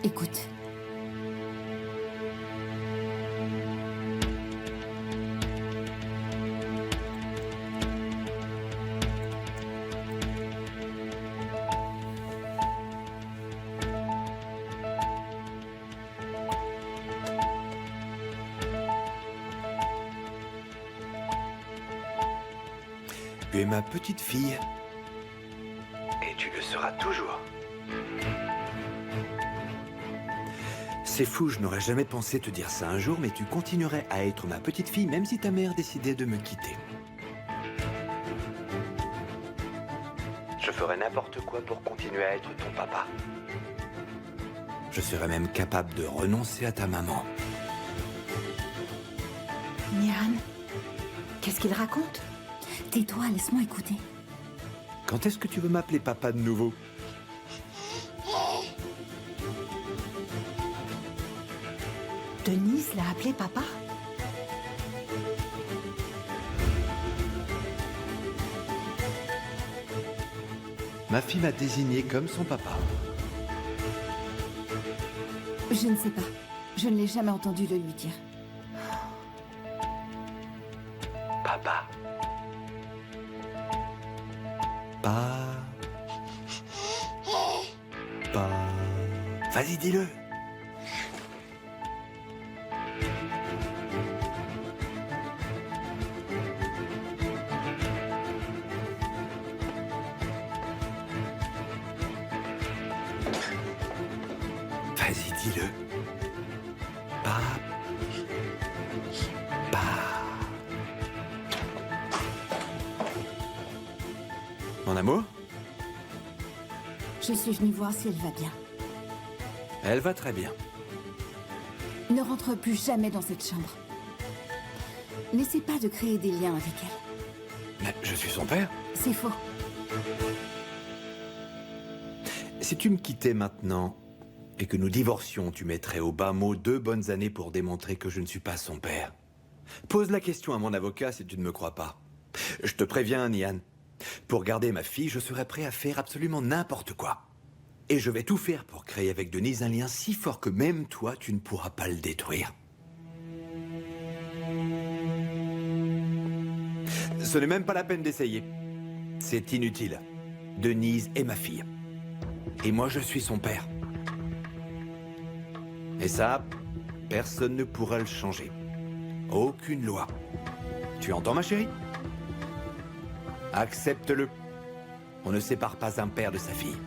Écoute. Tu es ma petite fille. Et tu le seras toujours. C'est fou, je n'aurais jamais pensé te dire ça un jour, mais tu continuerais à être ma petite fille même si ta mère décidait de me quitter. Je ferais n'importe quoi pour continuer à être ton papa. Je serais même capable de renoncer à ta maman. Nian, qu'est-ce qu'il raconte? Tais-toi, laisse-moi écouter. Quand est-ce que tu veux m'appeler papa de nouveau? Denise l'a appelé papa? Ma fille m'a désigné comme son papa. Je ne sais pas. Je ne l'ai jamais entendu le lui dire. Papa. Vas-y, dis-le. Vas-y, dis-le. Mon amour? Je suis venue voir si elle va bien. Elle va très bien. Ne rentre plus jamais dans cette chambre. N'essaie pas de créer des liens avec elle. Mais je suis son père. C'est faux. Si tu me quittais maintenant et que nous divorcions, tu mettrais au bas mot 2 bonnes années pour démontrer que je ne suis pas son père. Pose la question à mon avocat si tu ne me crois pas. Je te préviens, Nian. Pour garder ma fille, je serais prêt à faire absolument n'importe quoi. Et je vais tout faire pour créer avec Denise un lien si fort que même toi, tu ne pourras pas le détruire. Ce n'est même pas la peine d'essayer. C'est inutile. Denise est ma fille. Et moi, je suis son père. Et ça, personne ne pourra le changer. Aucune loi. Tu entends, ma chérie? Accepte-le. On ne sépare pas un père de sa fille.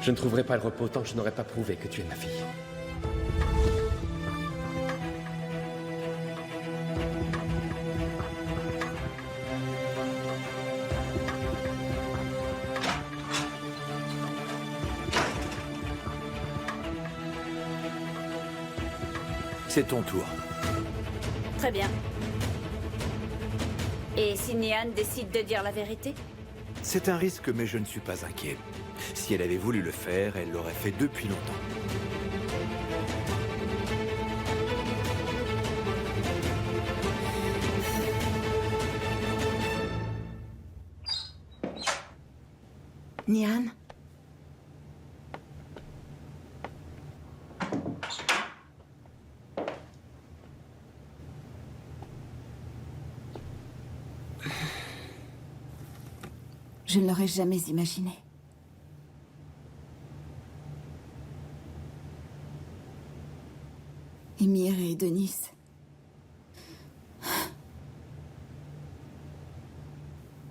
Je ne trouverai pas le repos tant que je n'aurai pas prouvé que tu es ma fille. C'est ton tour. Très bien. Et si Nian décide de dire la vérité? C'est un risque, mais je ne suis pas inquiet. Si elle avait voulu le faire, elle l'aurait fait depuis longtemps. Nian? Je ne l'aurais jamais imaginé. Émir et Denise.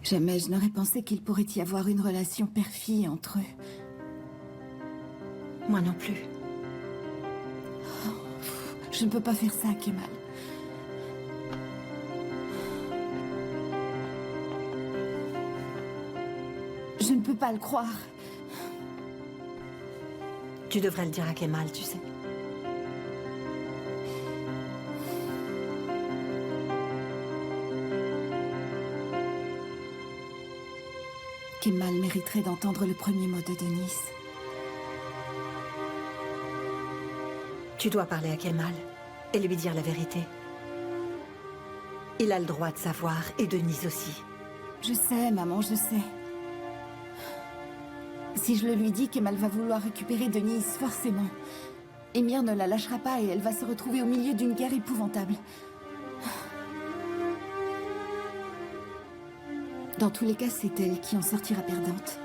Jamais je n'aurais pensé qu'il pourrait y avoir une relation père-fille entre eux. Moi non plus. Oh, je ne peux pas faire ça, Kemal. Je ne peux pas le croire. Tu devrais le dire à Kemal, tu sais. Kemal mériterait d'entendre le premier mot de Denise. Tu dois parler à Kemal et lui dire la vérité. Il a le droit de savoir, et Denise aussi. Je sais, maman, je sais. Si je le lui dis, Kemal va vouloir récupérer Denise, forcément. Émir ne la lâchera pas et elle va se retrouver au milieu d'une guerre épouvantable. Dans tous les cas, c'est elle qui en sortira perdante.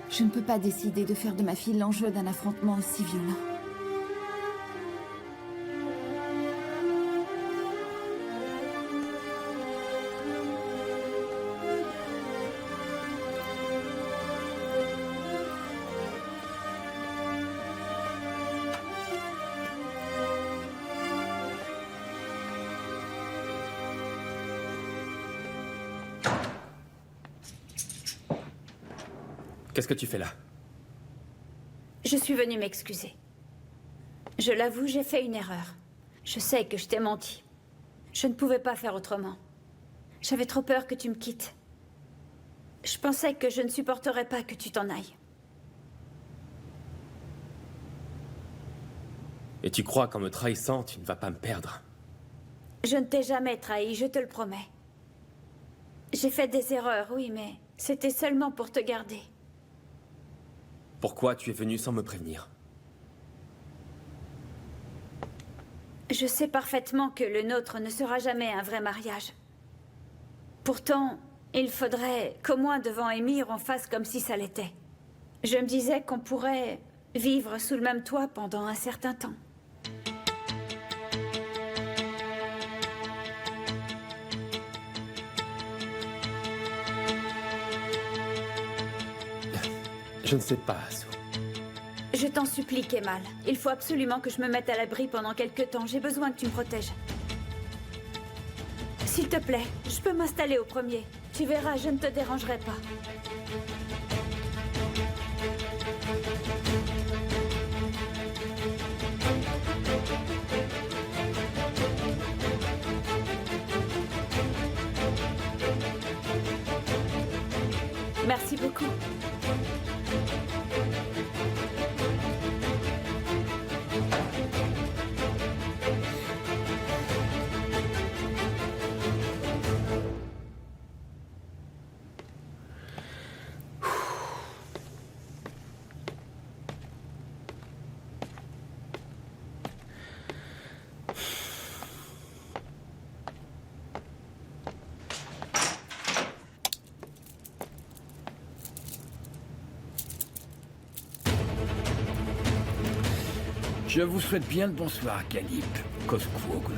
Je ne peux pas décider de faire de ma fille l'enjeu d'un affrontement aussi violent. Qu'est-ce que tu fais là? Je suis venue m'excuser. Je l'avoue, j'ai fait une erreur. Je sais que je t'ai menti. Je ne pouvais pas faire autrement. J'avais trop peur que tu me quittes. Je pensais que je ne supporterais pas que tu t'en ailles. Et tu crois qu'en me trahissant, tu ne vas pas me perdre? Je ne t'ai jamais trahi, je te le promets. J'ai fait des erreurs, oui, mais c'était seulement pour te garder. Pourquoi tu es venu sans me prévenir? Je sais parfaitement que le nôtre ne sera jamais un vrai mariage. Pourtant, il faudrait qu'au moins devant Émir, on fasse comme si ça l'était. Je me disais qu'on pourrait vivre sous le même toit pendant un certain temps. Je ne sais pas, Asu. Je t'en supplie, Kemal. Il faut absolument que je me mette à l'abri pendant quelque temps. J'ai besoin que tu me protèges. S'il te plaît, je peux m'installer au premier. Tu verras, je ne te dérangerai pas. Merci beaucoup. Je vous souhaite bien le bonsoir, Galip, Koskuoglu.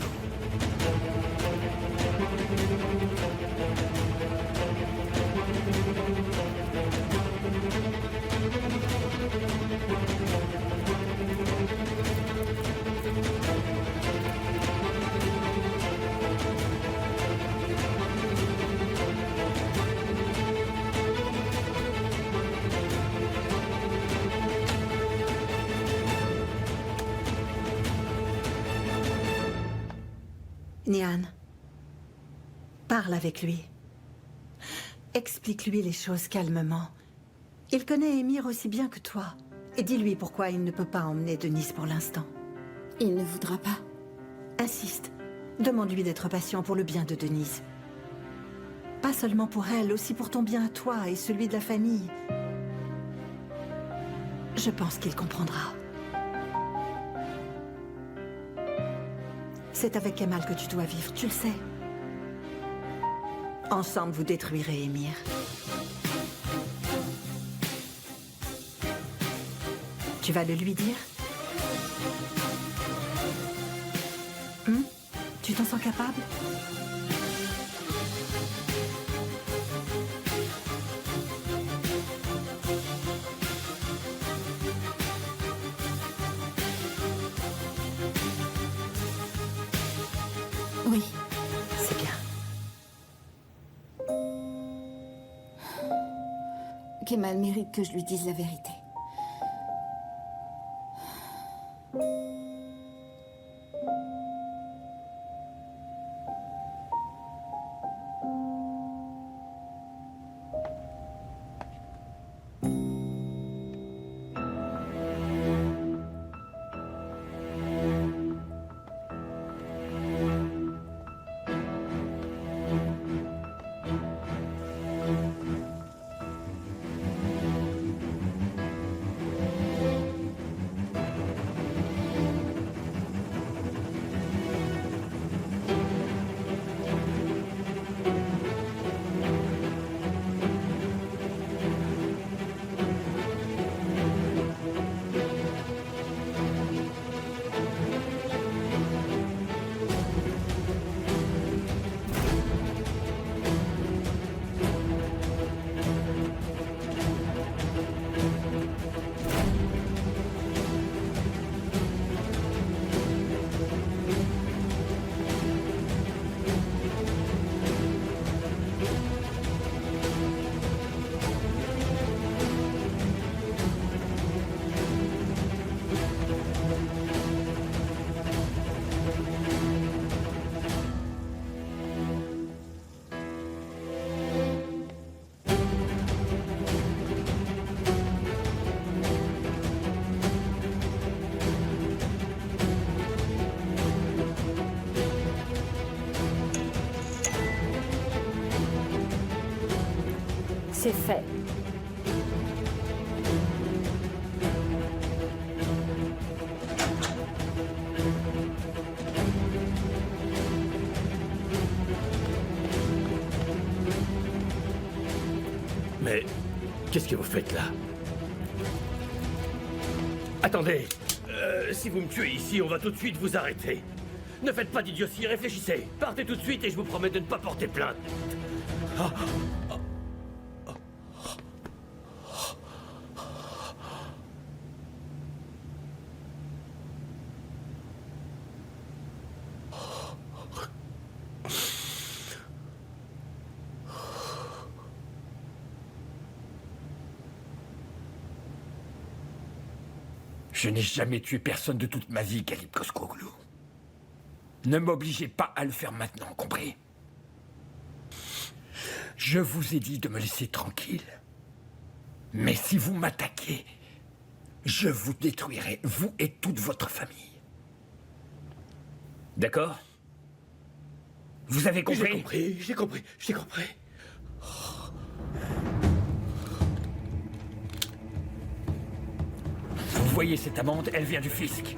Nian, parle avec lui. Explique-lui les choses calmement. Il connaît Émir aussi bien que toi. Et dis-lui pourquoi il ne peut pas emmener Denise pour l'instant. Il ne voudra pas. Insiste. Demande-lui d'être patient pour le bien de Denise. Pas seulement pour elle, aussi pour ton bien à toi et celui de la famille. Je pense qu'il comprendra. C'est avec Kemal que tu dois vivre, tu le sais. Ensemble, vous détruirez Émir. Tu vas le lui dire? Tu t'en sens capable? Oui. C'est bien. Kemal mérite que je lui dise la vérité. C'est fait. Mais qu'est-ce que vous faites là? Attendez, si vous me tuez ici, on va tout de suite vous arrêter. Ne faites pas d'idiotie, réfléchissez. Partez tout de suite et je vous promets de ne pas porter plainte. Ah. Je n'ai jamais tué personne de toute ma vie, Galip Koskoglou. Ne m'obligez pas à le faire maintenant, compris? Je vous ai dit de me laisser tranquille. Mais si vous m'attaquez, je vous détruirai, vous et toute votre famille. D'accord? Vous avez compris? J'ai compris. Vous voyez cette amende, elle vient du fisc.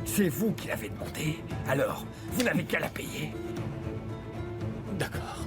C'est vous qui l'avez demandée, alors vous n'avez qu'à la payer. D'accord.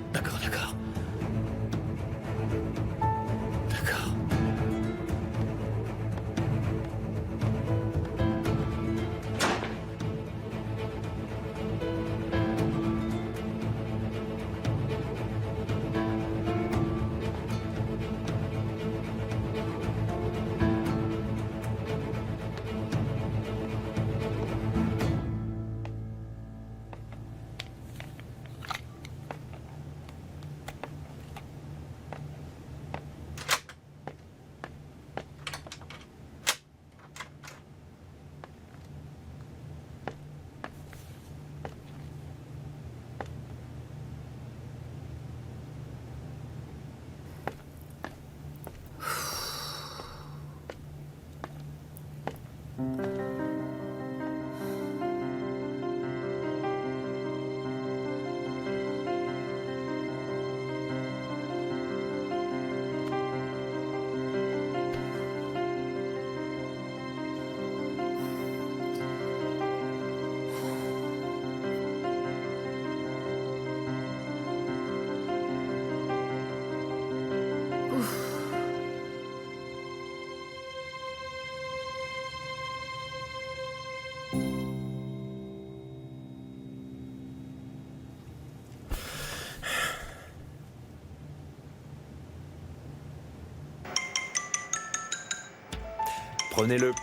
Prenez-le.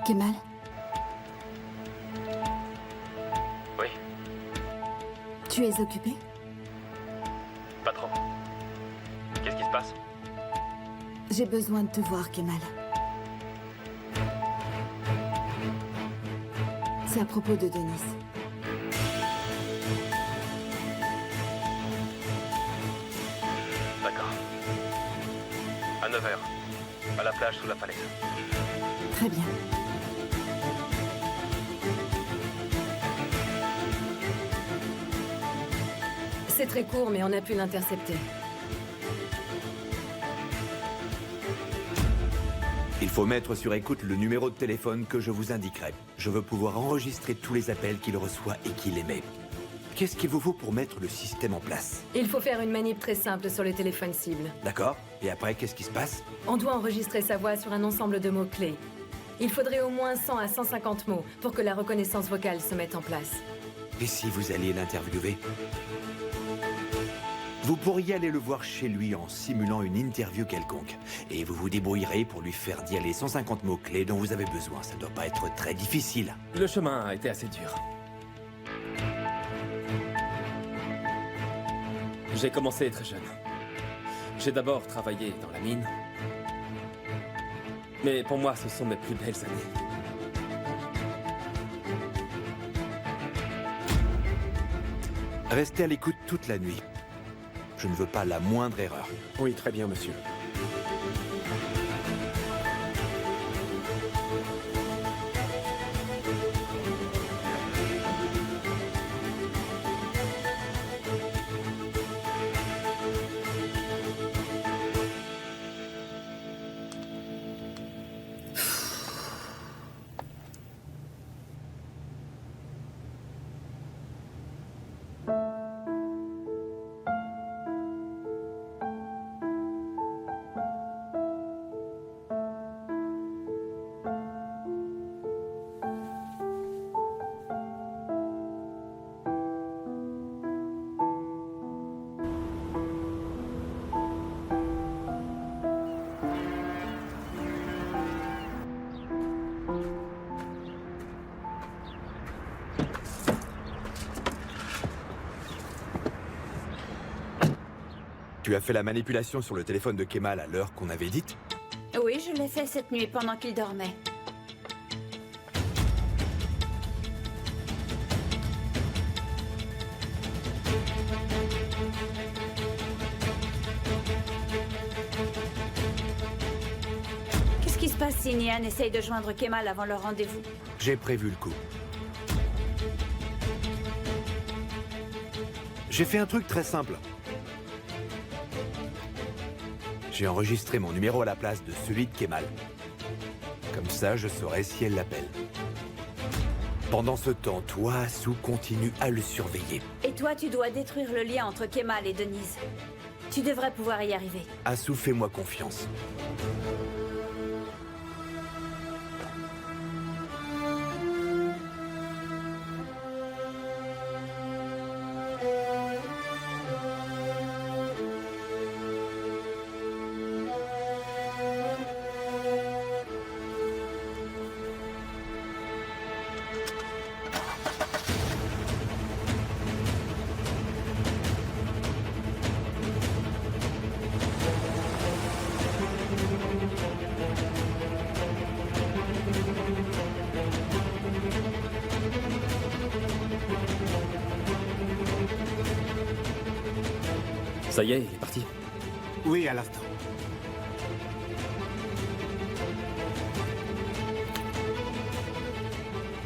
Kemal? Oui, Tu es occupé? pas trop. se passe? J'ai besoin de te voir, Kemal. C'est à propos de Denise. D'accord. À 9h. À la plage sous la falaise. Très bien. C'est très court, mais on a pu l'intercepter. Il faut mettre sur écoute le numéro de téléphone que je vous indiquerai. Je veux pouvoir enregistrer tous les appels qu'il reçoit et qu'il émet. Qu'est-ce qu'il vous faut pour mettre le système en place? Il faut faire une manip très simple sur le téléphone cible. D'accord. Et après, qu'est-ce qui se passe? On doit enregistrer sa voix sur un ensemble de mots-clés. Il faudrait au moins 100 à 150 mots pour que la reconnaissance vocale se mette en place. Et si vous alliez l'interviewer? Vous pourriez aller le voir chez lui en simulant une interview quelconque. Et vous vous débrouillerez pour lui faire dire les 150 mots-clés dont vous avez besoin. Ça ne doit pas être très difficile. Le chemin a été assez dur. J'ai commencé très jeune. J'ai d'abord travaillé dans la mine. Mais pour moi, ce sont mes plus belles années. Restez à l'écoute toute la nuit. Je ne veux pas la moindre erreur. Oui, très bien, monsieur. Tu as fait la manipulation sur le téléphone de Kemal à l'heure qu'on avait dite? Oui, je l'ai fait cette nuit pendant qu'il dormait. Qu'est-ce qui se passe si Nian essaye de joindre Kemal avant leur rendez-vous? J'ai prévu le coup. J'ai fait un truc très simple. J'ai enregistré mon numéro à la place de celui de Kemal. Comme ça, je saurai si elle l'appelle. Pendant ce temps, toi, Asu, continue à le surveiller. Et toi, tu dois détruire le lien entre Kemal et Denise. Tu devrais pouvoir y arriver. Asu, fais-moi confiance. Ça y est, il est parti. Oui, à l'instant.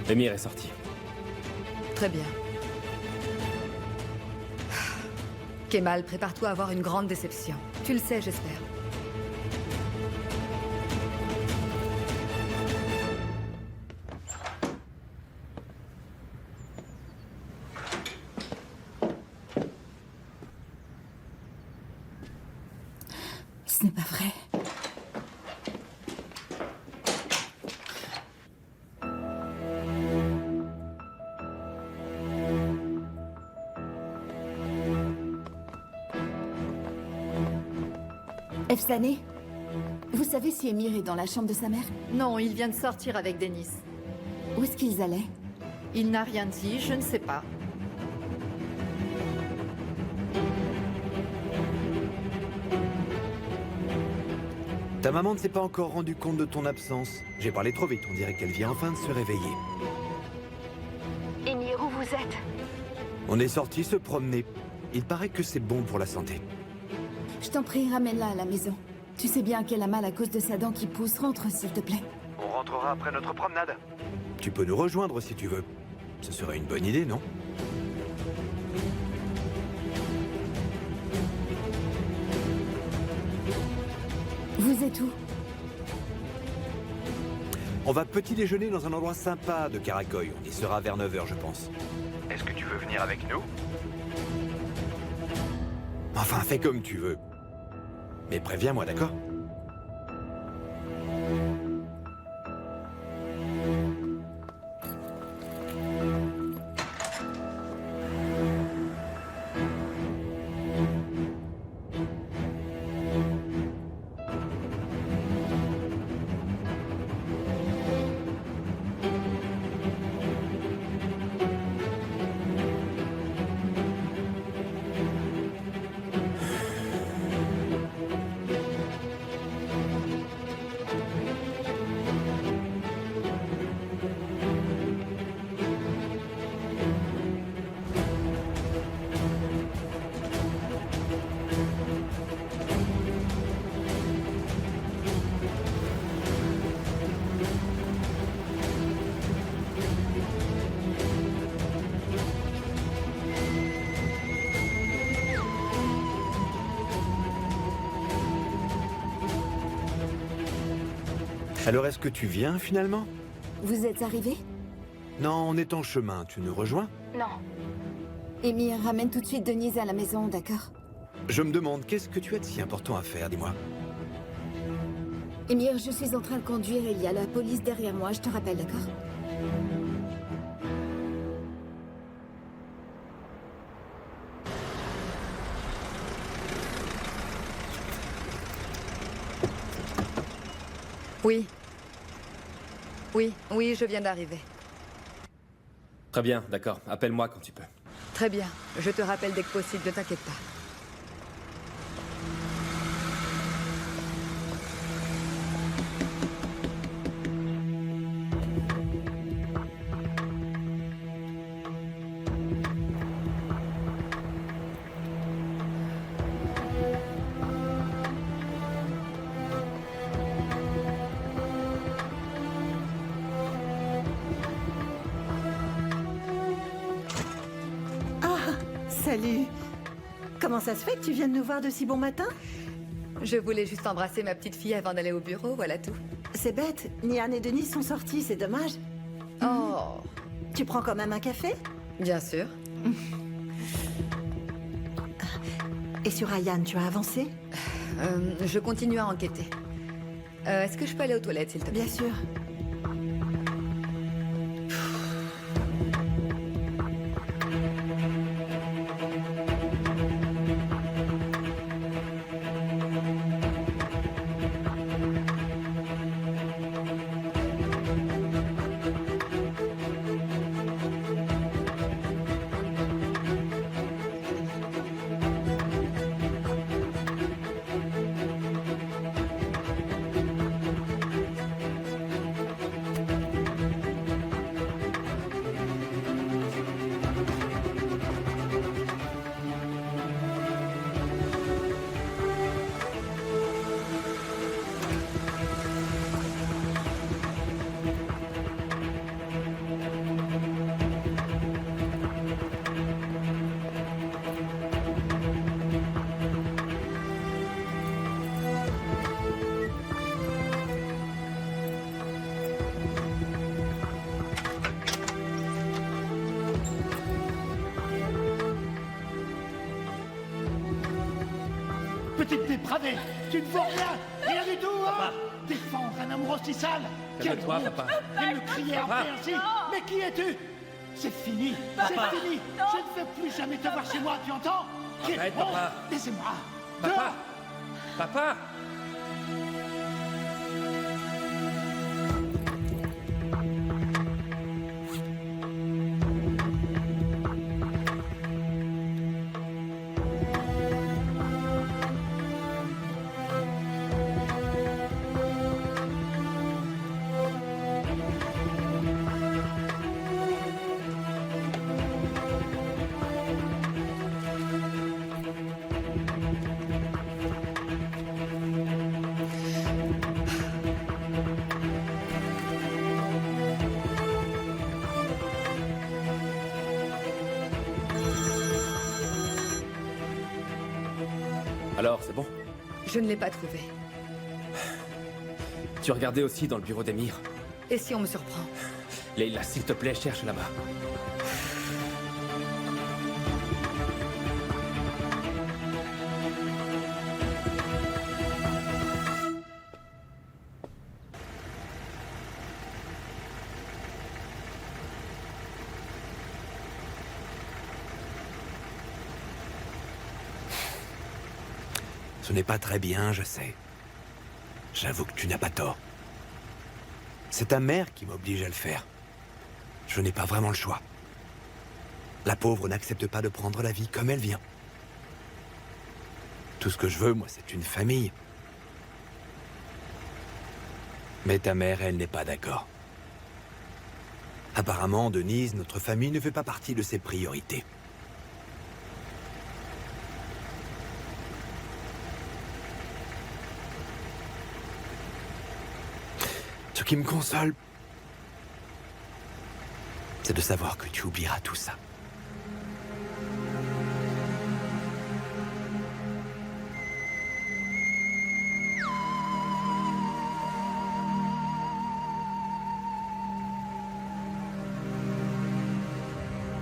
Emir est sorti. Très bien. Kemal, prépare-toi à avoir une grande déception. Tu le sais, j'espère. Ce n'est pas vrai. Efsané, vous savez si Emir est dans la chambre de sa mère? Non, il vient de sortir avec Denis. Où est-ce qu'ils allaient? Il n'a rien dit, je ne sais pas. Ta maman ne s'est pas encore rendue compte de ton absence. J'ai parlé trop vite, on dirait qu'elle vient enfin de se réveiller. Émir, où vous êtes? On est sorti se promener. Il paraît que c'est bon pour la santé. Je t'en prie, ramène-la à la maison. Tu sais bien qu'elle a mal à cause de sa dent qui pousse. Rentre, s'il te plaît. On rentrera après notre promenade. Tu peux nous rejoindre si tu veux. Ce serait une bonne idée, non? Vous êtes où? On va petit déjeuner dans un endroit sympa de Karakoy. On y sera vers 9h, je pense. Est-ce que tu veux venir avec nous? Enfin, fais comme tu veux. Mais préviens-moi, d'accord? Alors est-ce que tu viens finalement? Vous êtes arrivé? Non, on est en chemin. Tu nous rejoins? Non. Émir, ramène tout de suite Denise à la maison, d'accord? Je me demande, qu'est-ce que tu as de si important à faire, dis-moi? Émir, je suis en train de conduire et il y a la police derrière moi. Je te rappelle, d'accord? Oui. Oui, je viens d'arriver. Très bien, d'accord. Appelle-moi quand tu peux. Très bien. Je te rappelle dès que possible, ne t'inquiète pas. Salut. Comment ça se fait que tu viennes nous voir de si bon matin? Je voulais juste embrasser ma petite fille avant d'aller au bureau, voilà tout. C'est bête. Nian et Denis sont sortis, c'est dommage. Oh. Tu prends quand même un café? Bien sûr. Et sur Ryan, tu as avancé? Je continue à enquêter. Est-ce que je peux aller aux toilettes, s'il te plaît? Bien sûr. Petite dépravée, tu ne vois rien du tout, hein? Défendre un amour aussi sale. Calme-toi, papa. Il me criait après ainsi. Mais qui es-tu? C'est fini, c'est fini. Je ne veux plus jamais te voir chez moi, tu entends? Arrête, papa. Laissez-moi. Papa. Papa. Alors, c'est bon? Je ne l'ai pas trouvé. Tu regardais aussi dans le bureau d'Emir? Et si on me surprend? Leila, s'il te plaît, cherche là-bas. Ce n'est pas très bien, je sais. J'avoue que tu n'as pas tort. C'est ta mère qui m'oblige à le faire. Je n'ai pas vraiment le choix. La pauvre n'accepte pas de prendre la vie comme elle vient. Tout ce que je veux, moi, c'est une famille. Mais ta mère, elle n'est pas d'accord. Apparemment, Denise, notre famille ne fait pas partie de ses priorités. Ce qui me console, c'est de savoir que tu oublieras tout ça.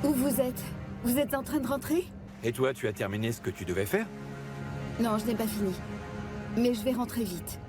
Où vous êtes? Vous êtes en train de rentrer? Et toi, tu as terminé ce que tu devais faire? Non, je n'ai pas fini. Mais je vais rentrer vite.